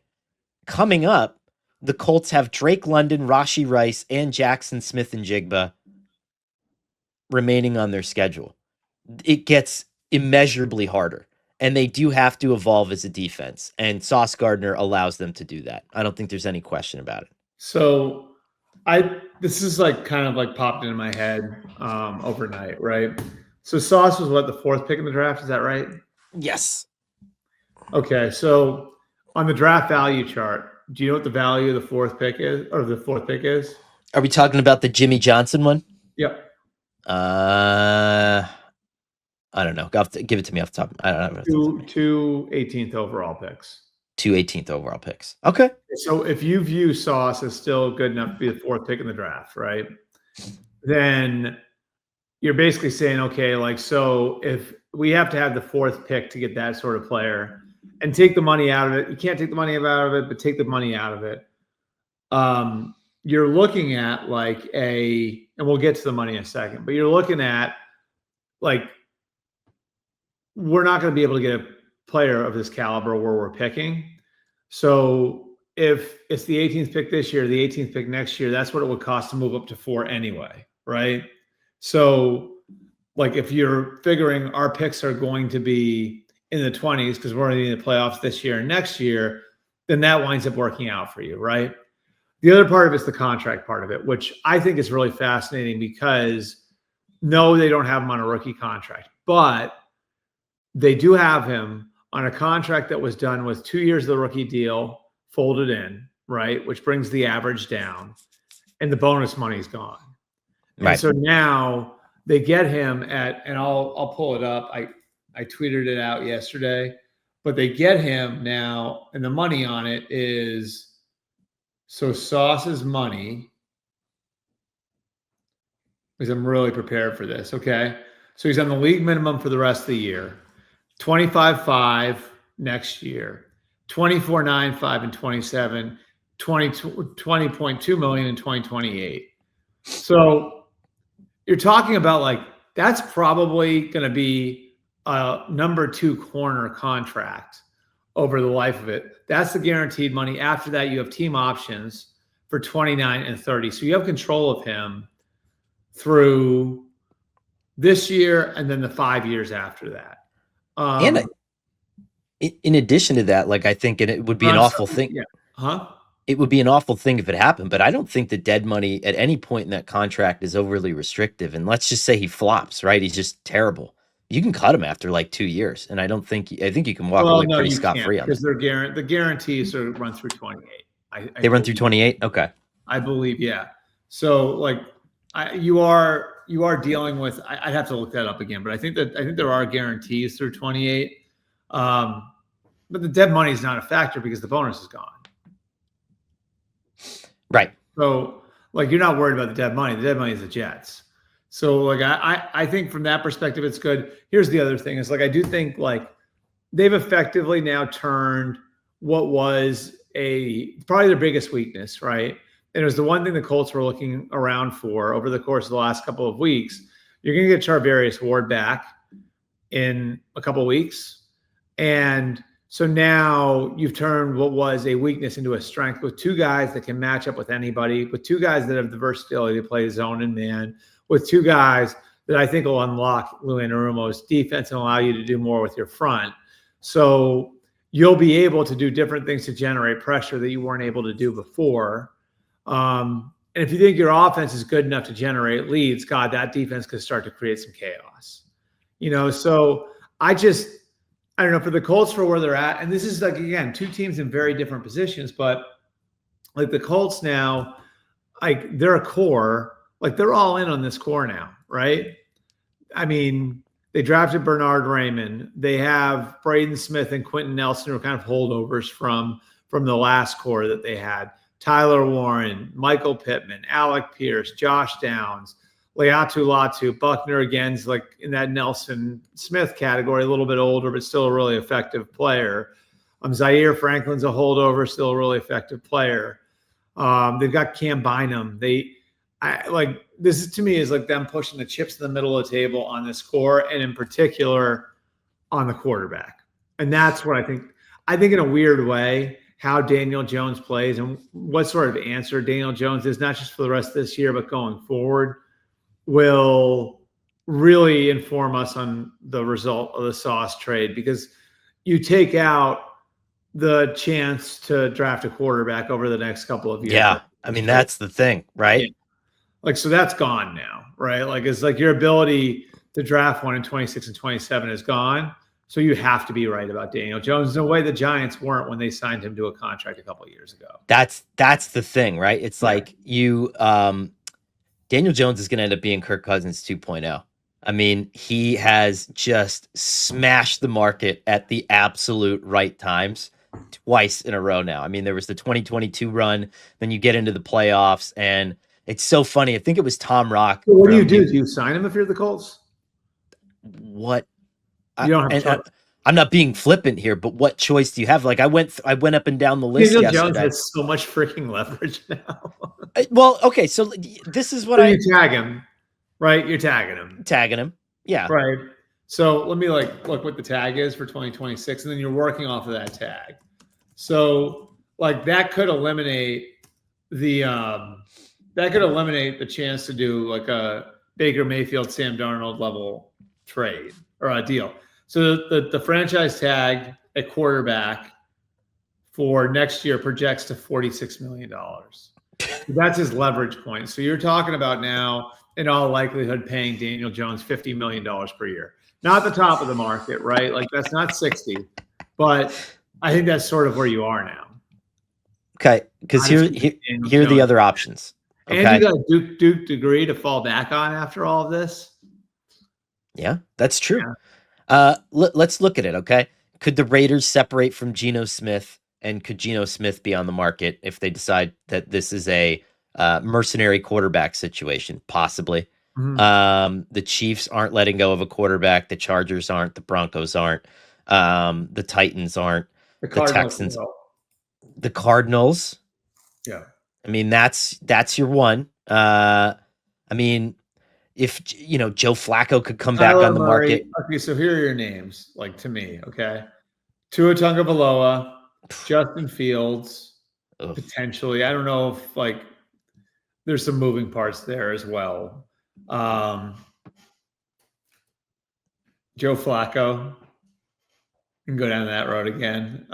coming up, the Colts have Drake London, Rashee Rice, and Jackson Smith and Jigba remaining on their schedule. It gets immeasurably harder. And they do have to evolve as a defense. And Sauce Gardner allows them to do that. I don't think there's any question about it. So this is like kind of like popped into my head overnight, right? So Sauce was what, the 4th pick in the draft? Is that right? Yes. Okay. So on the draft value chart, do you know what the value of the 4th pick is, or the 4th pick is? Are we talking about the Jimmy Johnson one? Yep. I don't know. Give it to me off the top. I don't know. Two 18th overall picks. 2 18th overall picks. Okay. So if you view Sauce as still good enough to be the 4th pick in the draft, right? Then you're basically saying, okay, like, so if we have to have the 4th pick to get that sort of player and take the money out of it, you can't take the money out of it, but take the money out of it. You're looking at like and we'll get to the money in a second, but you're looking at like, we're not going to be able to get a player of this caliber where we're picking. So if it's the 18th pick this year, the 18th pick next year, that's what it would cost to move up to 4 anyway, right? So like if you're figuring our picks are going to be in the 20s because we're already in the playoffs this year and next year, then that winds up working out for you, right? The other part of it's the contract part of it, which I think is really fascinating because no, they don't have him on a rookie contract, but they do have him on a contract that was done with 2 years of the rookie deal folded in, right? Which brings the average down and the bonus money's gone. Right. And so now they get him at, and I'll pull it up. I tweeted it out yesterday, but they get him now, and the money on it is, so Sauce's money, because I'm really prepared for this, okay? So he's on the league minimum for the rest of the year. 25.5 next year, 24.95 in 27, 20.2 million in 2028. So you're talking about like, that's probably going to be a number 2 corner contract over the life of it. That's the guaranteed money. After that, you have team options for 29 and 30. So you have control of him through this year and then the 5 years after that. And in addition to that, like I think it would be an awful thing. Yeah. Huh? It would be an awful thing if it happened, but I don't think the dead money at any point in that contract is overly restrictive. And let's just say he flops, right? He's just terrible. You can cut him after like 2 years, and I think you can walk away pretty scot-free on that. Because the guarantees are run through 28. They run through 28? Okay. I believe, yeah. So like you are dealing with, I'd have to look that up again, but I think there are guarantees through 28. But the dead money is not a factor because the bonus is gone. Right. So like you're not worried about the dead money. The dead money is the Jets. So like I think from that perspective it's good. Here's the other thing is like I do think like they've effectively now turned what was probably their biggest weakness, right? And it was the one thing the Colts were looking around for over the course of the last couple of weeks. You're going to get Charvarius Ward back in a couple of weeks. And so now you've turned what was a weakness into a strength with 2 guys that can match up with anybody, with 2 guys that have the versatility to play zone and man, with 2 guys that I think will unlock Louis Anarumo's defense and allow you to do more with your front. So you'll be able to do different things to generate pressure that you weren't able to do before. And if you think your offense is good enough to generate leads, God, that defense could start to create some chaos. So I don't know, for the Colts, for where they're at, and this is like, again, two teams in very different positions, but like the Colts now, like they're a core, like they're all in on this core now, right? I mean, they drafted Bernard Raymond. They have Braden Smith and Quentin Nelson, who are kind of holdovers from the last core that they had. Tyler Warren, Michael Pittman, Alec Pierce, Josh Downs, Leatu Latu, Buckner again's like in that Nelson Smith category, a little bit older, but still a really effective player. Zaire Franklin's a holdover, still a really effective player. They've got Cam Bynum. This is, to me, is like them pushing the chips in the middle of the table on this core, and in particular on the quarterback. And that's what I think in a weird way, how Daniel Jones plays and what sort of answer Daniel Jones is, not just for the rest of this year, but going forward, will really inform us on the result of the Sauce trade, because you take out the chance to draft a quarterback over the next couple of years. Yeah. I mean, that's the thing, right? Yeah. Like, so that's gone now, right? Like, it's like your ability to draft one in 26 and 27 is gone. So you have to be right about Daniel Jones in a way the Giants weren't when they signed him to a contract a couple of years ago. That's the thing, right? It's like Daniel Jones is going to end up being Kirk Cousins 2.0. I mean, he has just smashed the market at the absolute right times twice in a row now. I mean, there was the 2022 run, then you get into the playoffs, and it's so funny. I think it was Tom Rock. So what do you do? Do you sign him if you're the Colts? What? You don't have I'm not being flippant here, but what choice do you have? Like, I went up and down the list Daniel yesterday. Jones has so much freaking leverage now. Well, okay, so this is what you tag him, right? You're tagging him. Yeah. Right. So let me look what the tag is for 2026, and then you're working off of that tag. So like that could eliminate the chance to do like a Baker Mayfield, Sam Darnold level trade or a deal. So the franchise tag at quarterback for next year projects to $46 million. That's his leverage point. So you're talking about now, in all likelihood, paying Daniel Jones $50 million per year. Not the top of the market, right? Like that's not 60, but I think that's sort of where you are now. Okay, because here are the other options. Okay? And you got a Duke degree to fall back on after all of this. Yeah, that's true. Yeah. Let's look at it, okay? Could the Raiders separate from Geno Smith, and could Geno Smith be on the market if they decide that this is a mercenary quarterback situation? Possibly. Mm-hmm. The Chiefs aren't letting go of a quarterback. The Chargers aren't. The Broncos aren't. The Titans aren't. The Texans. The Cardinals. Yeah. I mean, that's your one. I mean, if Joe Flacco could come back on the market. Okay, so here are your names, like to me, okay? Tua Tagovailoa, Justin Fields, potentially. I don't know if like there's some moving parts there as well. Joe Flacco, can go down that road again.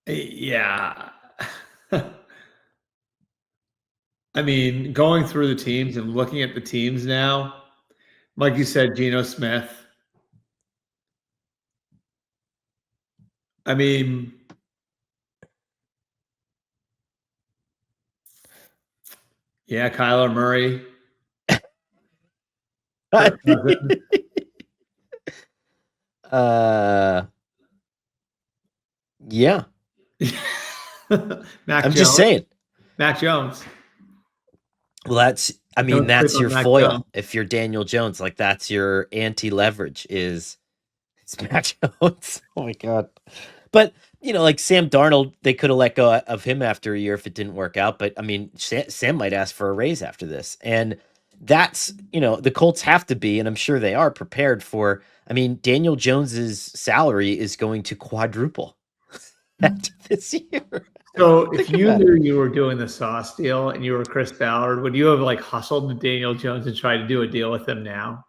Yeah. I mean, going through the teams and looking at the teams now, like you said, Geno Smith. I mean, yeah, Kyler Murray. Yeah. I'm just saying. Mac Jones. Well, that's your foil. Jones. If you're Daniel Jones, like that's your anti-leverage it's Mac Jones. Oh my God. But, like Sam Darnold, they could have let go of him after a year if it didn't work out. But I mean, Sam might ask for a raise after this. And that's, the Colts have to be, and I'm sure they are prepared for, I mean, Daniel Jones's salary is going to quadruple after this year. So if you knew you were doing the Sauce deal and you were Chris Ballard, would you have like hustled Daniel Jones and tried to do a deal with him now?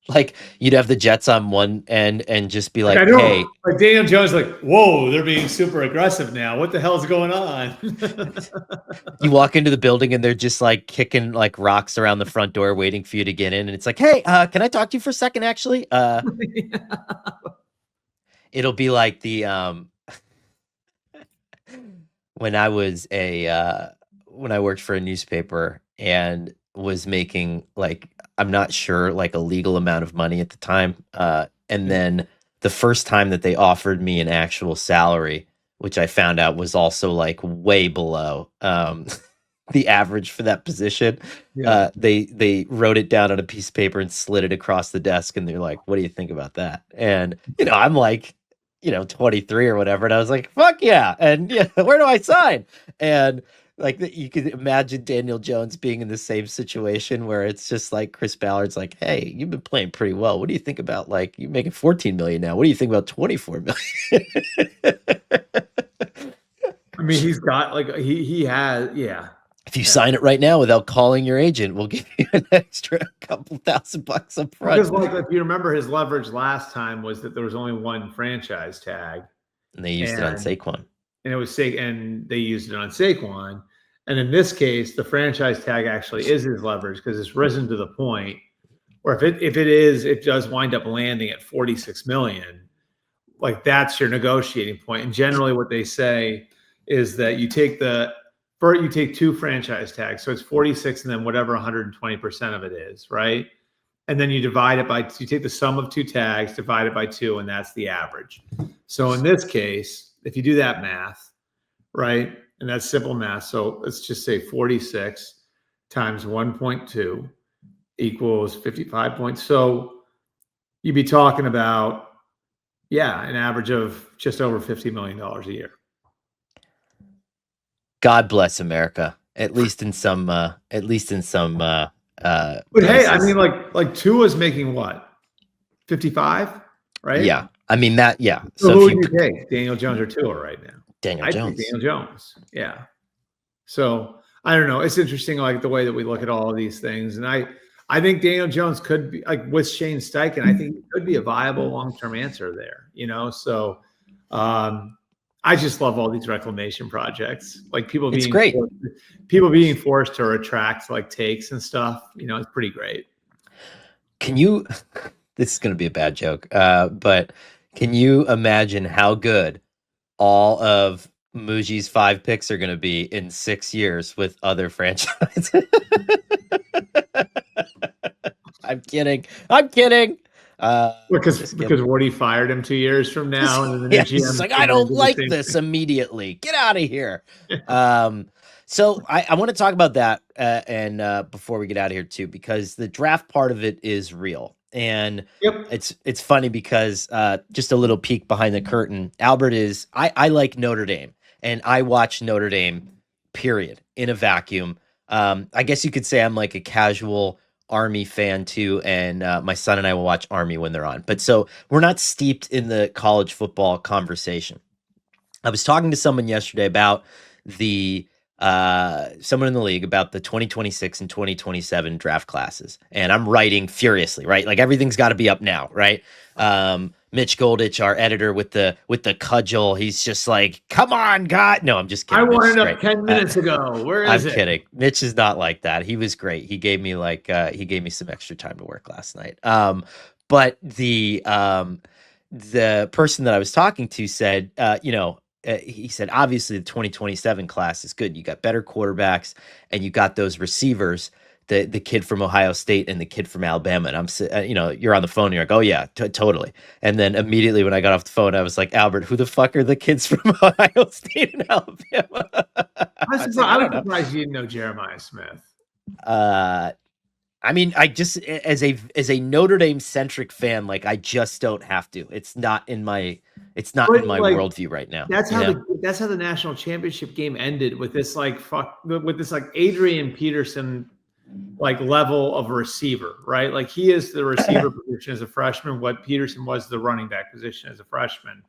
Like you'd have the Jets on one end and just be Like, like, I know, hey, like Daniel Jones, like, whoa, they're being super aggressive now. What the hell's going on? you walk into the building and they're just like kicking like rocks around the front door waiting for you to get in. And it's like, hey, can I talk to you for a second, actually? It'll be like the when I was when I worked for a newspaper and was making like I'm not sure like a legal amount of money at the time. And then the first time that they offered me an actual salary, which I found out was also like way below the average for that position. Yeah. They wrote it down on a piece of paper and slid it across the desk, and they're like, "What do you think about that?" And I'm like, 23 or whatever, and I was like, "Fuck yeah!" And yeah, where do I sign? And like you could imagine Daniel Jones being in the same situation where it's just like Chris Ballard's like, "Hey, you've been playing pretty well. What do you think about like you making 14 million now? What do you think about 24 million?" I mean, he's got like he has, yeah. If you sign it right now without calling your agent, we'll give you an extra couple $1,000 up front. Because like if you remember, his leverage last time was that there was only one franchise tag, And they used it on Saquon. and it was and they used it on Saquon. And in this case, the franchise tag actually is his leverage because it's risen to the point where if it does wind up landing at 46 million, like that's your negotiating point. And generally, what they say is that you take two franchise tags, so it's 46, and then whatever 120% of it is, right? And then you divide it by, you take the sum of two tags, divide it by 2, and that's the average. So in this case, if you do that math, right, and that's simple math, so let's just say 46 times 1.2 equals 55 points. So you'd be talking about, an average of just over $50 million a year. God bless America. At least in some But places. hey, I mean, like Tua's making what, 55, right? Yeah, I mean that. Yeah. So who would you take, Daniel Jones or Tua right now? Daniel I'd Jones. take Daniel Jones. Yeah. So I don't know. It's interesting, like the way that we look at all of these things, and I think Daniel Jones could be like with Shane Steichen. I think he could be a viable long-term answer there. So I just love all these reclamation projects, like people being forced to retract like takes and stuff. It's pretty great. Can you? This is going to be a bad joke, but can you imagine how good all of Muji's 5 picks are going to be in 6 years with other franchises? I'm kidding. Because Woody fired him 2 years from now, and then the GM he's like, I don't like this immediately. Get out of here. So I want to talk about that and before we get out of here too, because the draft part of it is real, and it's funny because just a little peek behind the curtain. Albert is I like Notre Dame, and I watch Notre Dame. Period. In a vacuum. I guess you could say I'm like a casual Army fan too, and my son and I will watch Army when they're on. But so we're not steeped in the college football conversation. I was talking to someone yesterday about someone in the league about the 2026 and 2027 draft classes, and I'm writing furiously, right? Like everything's got to be up now, right? Mitch Goldich, our editor, with the cudgel, he's just like, "Come on, God!" No, I'm just kidding. I wanted up 10 minutes ago. Where is it? I'm kidding. Mitch is not like that. He was great. He gave me some extra time to work last night. But the person that I was talking to said, he said, obviously the 2027 class is good. You got better quarterbacks and you got those receivers, the kid from Ohio State and the kid from Alabama. And I'm, you're on the phone and you're like, oh yeah, totally. And then immediately when I got off the phone, I was like, Albert, who the fuck are the kids from Ohio State and Alabama? I was surprised you didn't know Jeremiah Smith. I mean, I just as a Notre Dame centric fan, like I just don't have to. It's not in my worldview right now. That's how the national championship game ended, with this like Adrian Peterson like level of receiver, right? Like he is the receiver position as a freshman, what Peterson was the running back position as a freshman,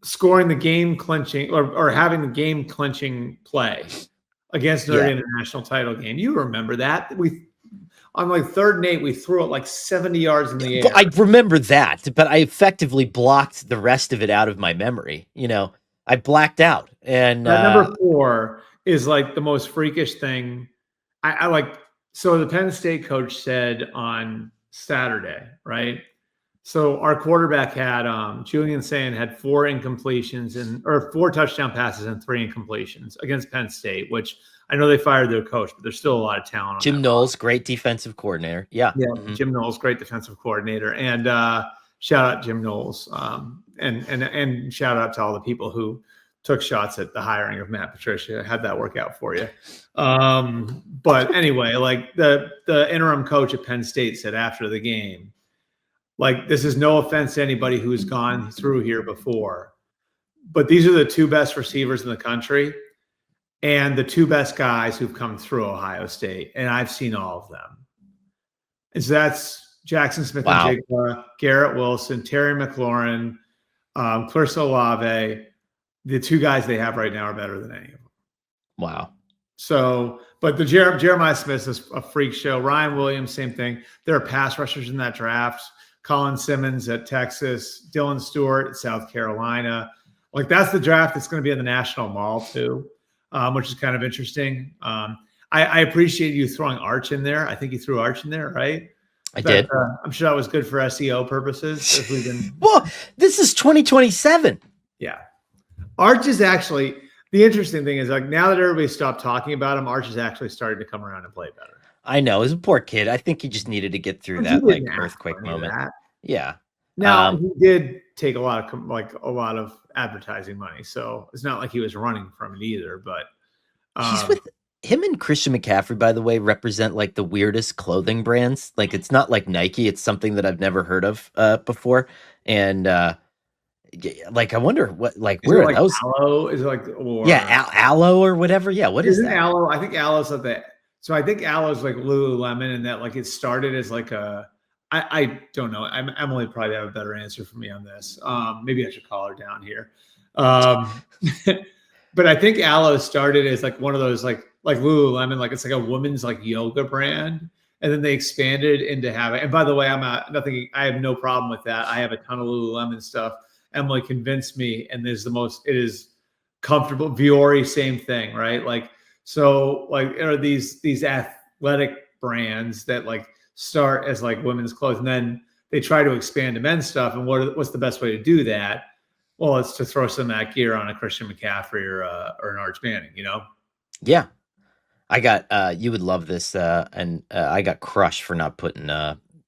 scoring the game clinching or having the game clinching play against Notre Dame in the national title game. You remember that? on like 3rd and 8, we threw it like 70 yards in the air. But I remember that, but I effectively blocked the rest of it out of my memory. I blacked out. And number 4 is like the most freakish thing. I like, so the Penn State coach said on Saturday, right? So our quarterback had Julian Sayin had 4 incompletions or 4 touchdown passes and 3 incompletions against Penn State, which I know they fired their coach, but there's still a lot of talent on Jim that Knowles, great defensive coordinator. Yeah. Jim Knowles, great defensive coordinator. And shout out Jim Knowles. And shout out to all the people who took shots at the hiring of Matt Patricia. Had that work out for you. But anyway, like the interim coach at Penn State said after the game, like, this is no offense to anybody who's gone through here before, but these are the 2 best receivers in the country and the 2 best guys who've come through Ohio State. And I've seen all of them. And so that's Jackson Smith and Jigba, Garrett Wilson, Terry McLaurin, Clarissa Olave. The 2 guys they have right now are better than any of them. Wow. So, but the Jeremiah Smith is a freak show. Ryan Williams, same thing. There are pass rushers in that draft. Colin Simmons at Texas, Dylan Stewart at South Carolina. Like, that's the draft that's going to be in the National Mall too, which is kind of interesting. I appreciate you throwing Arch in there. I think you threw Arch in there, right? I did. I'm sure that was good for SEO purposes. If we can... Well, this is 2027. Yeah. Arch is actually, the interesting thing is, like, now that everybody stopped talking about him, Arch is actually starting to come around and play better. I know. He's a poor kid. I think he just needed to get through that like earthquake moment. Yeah. Now he did take a lot of advertising money, so it's not like he was running from it either. But he's with him and Christian McCaffrey, by the way, represent like the weirdest clothing brands. Like, it's not like Nike; it's something that I've never heard of before. And like, I wonder what, like, is where like those? Aloe is like, or Aloe or whatever. Yeah, what is that? Aloe? I think Aloe's like that. So I think Aloe's like Lululemon, and that, like, it started as like I don't know. Emily probably have a better answer for me on this. Maybe I should call her down here. But I think Aloe started as like one of those like Lululemon, like it's like a woman's like yoga brand, and then they expanded into having. And by the way, I have no problem with that. I have a ton of Lululemon stuff. Emily convinced me, and it is comfortable. Viore, same thing, right? Like, so like, are these athletic brands that like start as like women's clothes, and then they try to expand to men's stuff. And what's the best way to do that? Well, it's to throw some of that gear on a Christian McCaffrey or an Arch Manning, Yeah. I got, you would love this. And I got crushed for not putting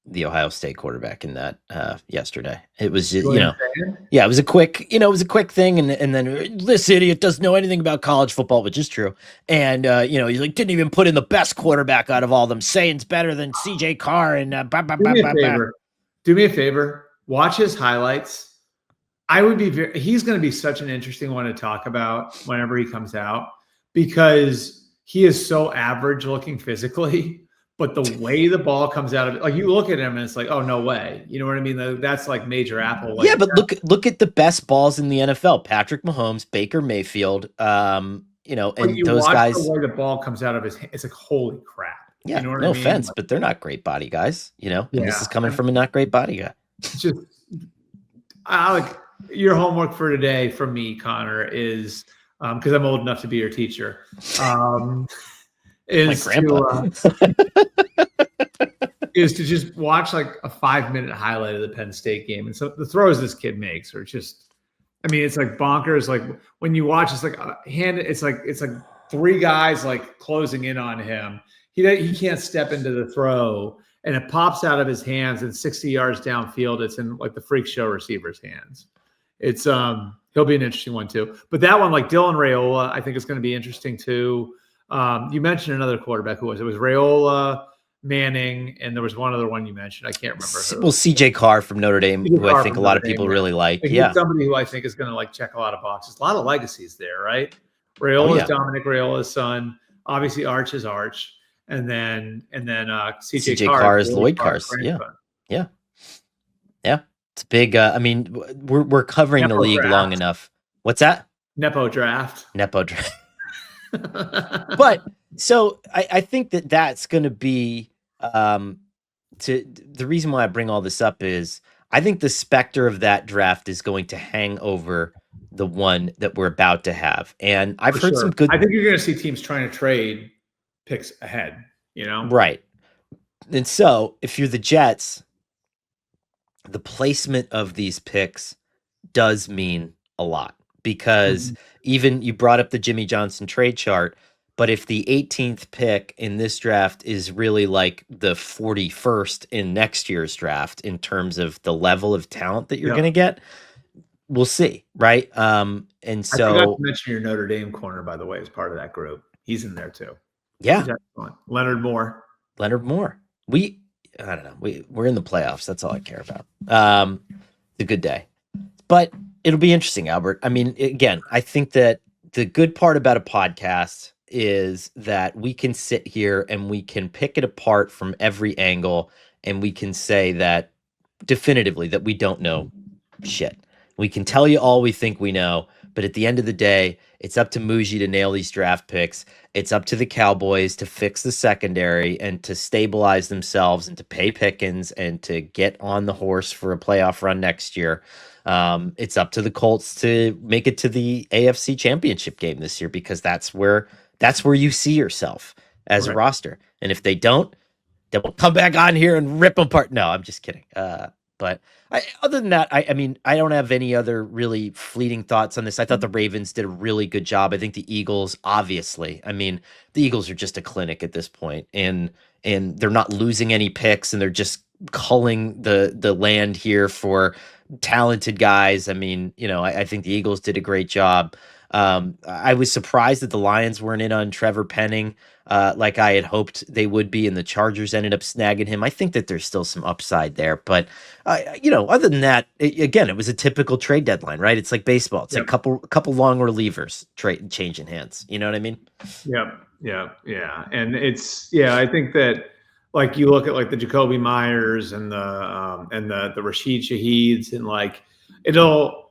the Ohio State quarterback in that yesterday. It was, it was a quick, it was a quick thing. And then this idiot doesn't know anything about college football, which is true. And, he's like, didn't even put in the best quarterback out of all of them. Saying's better than CJ Carr. And do me a favor. Watch his highlights. He's going to be such an interesting one to talk about whenever he comes out, because he is so average looking physically, but the way the ball comes out of it, like, you look at him and it's like, oh, no way. You know what I mean? That's like major Apple. Yeah, but look at the best balls in the NFL: Patrick Mahomes, Baker Mayfield. And those guys. The way the ball comes out of his hand, it's like, holy crap. Yeah, you know what no I mean? offense, but they're not great body guys. And this is coming from a not great body guy. It's just, your homework for today from me, Connor, is because I'm old enough to be your teacher. Is my grandpa. Is to just watch like a 5-minute highlight of the Penn State game, and so the throws this kid makes are just, it's like bonkers. Like, when you watch, it's like it's like 3 guys like closing in on him. He can't step into the throw, and it pops out of his hands, and 60 yards downfield, it's in like the freak show receiver's hands. It's he'll be an interesting one too. But that one, like Dylan Raiola, I think is going to be interesting too. You mentioned another quarterback. Who was it? It was Raiola, Manning, and there was one other one you mentioned. I can't remember who. Well, CJ Carr from Notre Dame, who I think a lot of people really like. Yeah, somebody who I think is going to like check a lot of boxes. A lot of legacies there, right? Raiola's Dominic Raiola's son. Obviously, Arch is Arch. And then CJ Carr is Lloyd Carr's. Yeah. It's big. We're covering Nepo the league draft. long enough. What's that? Nepo draft. But so I think that's going to be The reason why I bring all this up is I think the specter of that draft is going to hang over the one that we're about to have. And I've For heard some sure. good I think you're going to see teams trying to trade picks ahead, you know? right. And so if you're the Jets, the placement of these picks does mean a lot because even you brought up the Jimmy Johnson trade chart, but if the 18th pick in this draft is really like the 41st in next year's draft in terms of the level of talent that you're Yep. going to get, we'll see, right? And I forgot to so mention your Notre Dame corner, by the way, as part of that group. He's in there too. yeah, He's excellent. Leonard Moore. Leonard Moore. I don't know. We're in the playoffs. That's all I care about. It's a good day. But it'll be interesting, Albert. I mean, again, I think that the good part about a podcast is that we can sit here and we can pick it apart from every angle and we can say that definitively that we don't know shit. We can tell you all we think we know, but at the end of the day, it's up to Muji to nail these draft picks. It's up to the Cowboys to fix the secondary and to stabilize themselves and to pay Pickens and to get on the horse for a playoff run next year. It's up to the Colts to make it to the AFC Championship game this year because that's where you see yourself as a Right. roster. And if they don't, then we'll come back on here and rip them apart. No, I'm just kidding. But other than that, I mean, I don't have any other really fleeting thoughts on this. I thought the Ravens did a really good job. I think the Eagles, obviously, I mean, the Eagles are just a clinic at this point, and they're not losing any picks, and they're just culling the land here for talented guys. I mean, I think the Eagles did a great job. I was surprised that the Lions weren't in on Trevor Penning like I had hoped they would be, and the Chargers ended up snagging him. I think that there's still some upside there, but other than that, again, it was a typical trade deadline, right? It's like baseball. It's Yep. a couple long relievers changing hands. You know what I mean? Yeah. And I think that like you look at like the Jacoby Myers and the Rashid Shaheeds and like it'll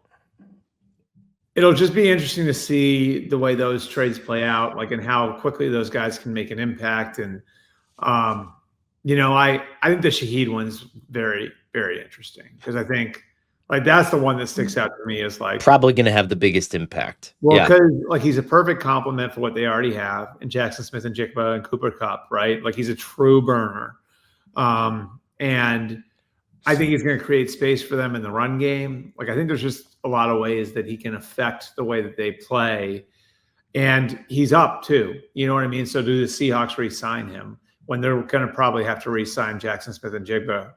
just be interesting to see the way those trades play out, like and how quickly those guys can make an impact. And I think the Shaheed one's very, very interesting because I think like that's the one that sticks out to me is like Probably going to have the biggest impact. well, Yeah. because like he's a perfect complement for what they already have in Jackson Smith and Jigba and Cooper Kupp, right? Like he's a true burner. And I think he's going to create space for them in the run game. Like I think there's just a lot of ways that he can affect the way that they play. And he's up too. You know what I mean? So do the Seahawks re-sign him when they're going to probably have to re-sign Jackson Smith and Jigba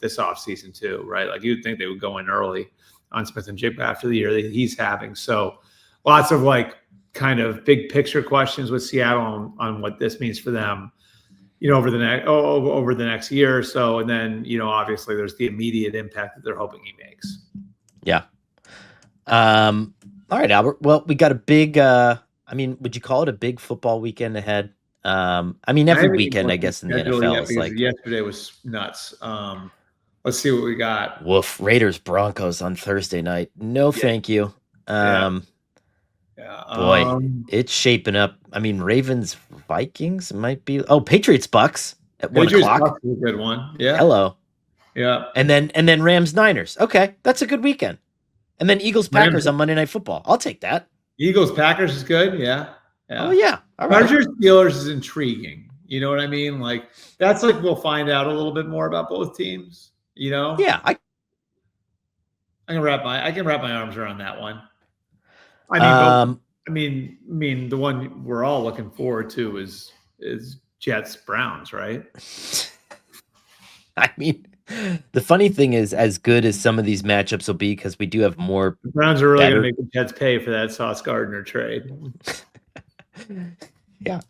this offseason too, right? Like you'd think they would go in early on Smith and Jigba after the year that he's having. So lots of like kind of big picture questions with Seattle on what this means for them, over the next year or so. And then, obviously there's the immediate impact that they're hoping he makes. Yeah. All right, Albert. Well, we got a big, would you call it a big football weekend ahead? Every weekend, I guess, in the NFL is like yesterday was nuts. Let's see what we got. Woof. Raiders Broncos on Thursday night. No, thank you. Boy, it's shaping up. Ravens Vikings might be. Oh, Patriots Bucks at 1 o'clock. Bucks is a good one. Yeah. Hello. Yeah. And then Rams Niners. Okay, that's a good weekend. And then Eagles Packers on Monday Night Football. I'll take that. Eagles Packers is good. Yeah. Oh yeah. All right. Chargers Steelers is intriguing. You know what I mean? Like that's like we'll find out a little bit more about both teams. Yeah. I can wrap my arms around that one. I mean, the one we're all looking forward to is Jets Browns, right? The funny thing is, as good as some of these matchups will be, because we do have more. The Browns are really going to make the Jets pay for that Sauce Gardner trade. Yeah.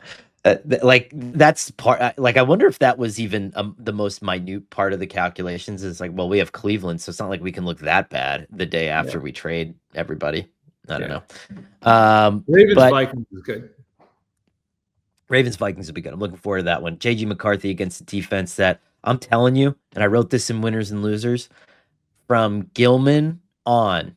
That's part. I wonder if that was even the most minute part of the calculations. Is like, well, we have Cleveland, so it's not like we can look that bad the day after we trade everybody. I don't know. Ravens Vikings is good. Ravens Vikings will be good. I'm looking forward to that one. JG McCarthy against the defense that I'm telling you, and I wrote this in Winners and Losers, from Gilman on,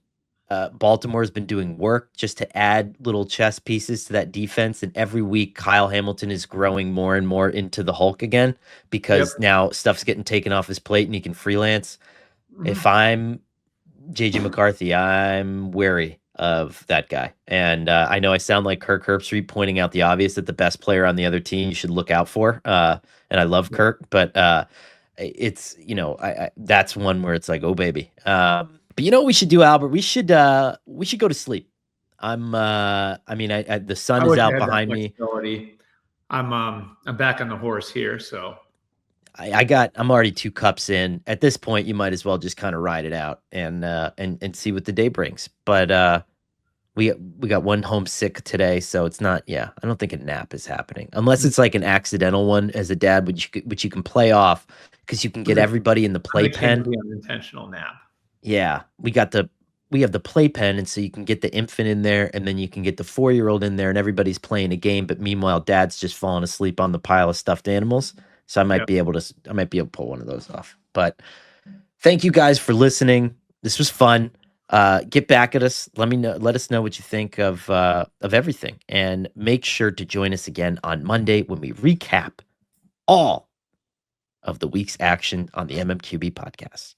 Baltimore's been doing work just to add little chess pieces to that defense. And every week, Kyle Hamilton is growing more and more into the Hulk again because now stuff's getting taken off his plate and he can freelance. If I'm JJ McCarthy, I'm wary of that guy. And I know I sound like Kirk Herbstreit pointing out the obvious that the best player on the other team you should look out for. And I love Kirk, but it's, that's one where it's like, oh, baby. But you know what we should do, Albert? We should go to sleep. The sun is out behind me. I'm back on the horse here, so I'm already 2 cups in. At this point, you might as well just kind of ride it out and see what the day brings. But we got one homesick today, so it's not. Yeah, I don't think a nap is happening unless it's like an accidental one as a dad, which you can play off because you can get everybody in the playpen. Unintentional nap. Yeah, we have the playpen, and so you can get the infant in there, and then you can get the 4-year-old in there, and everybody's playing a game. But meanwhile, dad's just falling asleep on the pile of stuffed animals. So I might be able to pull one of those off. But thank you guys for listening. This was fun. Get back at us. Let us know what you think of everything, and make sure to join us again on Monday when we recap all of the week's action on the MMQB podcast.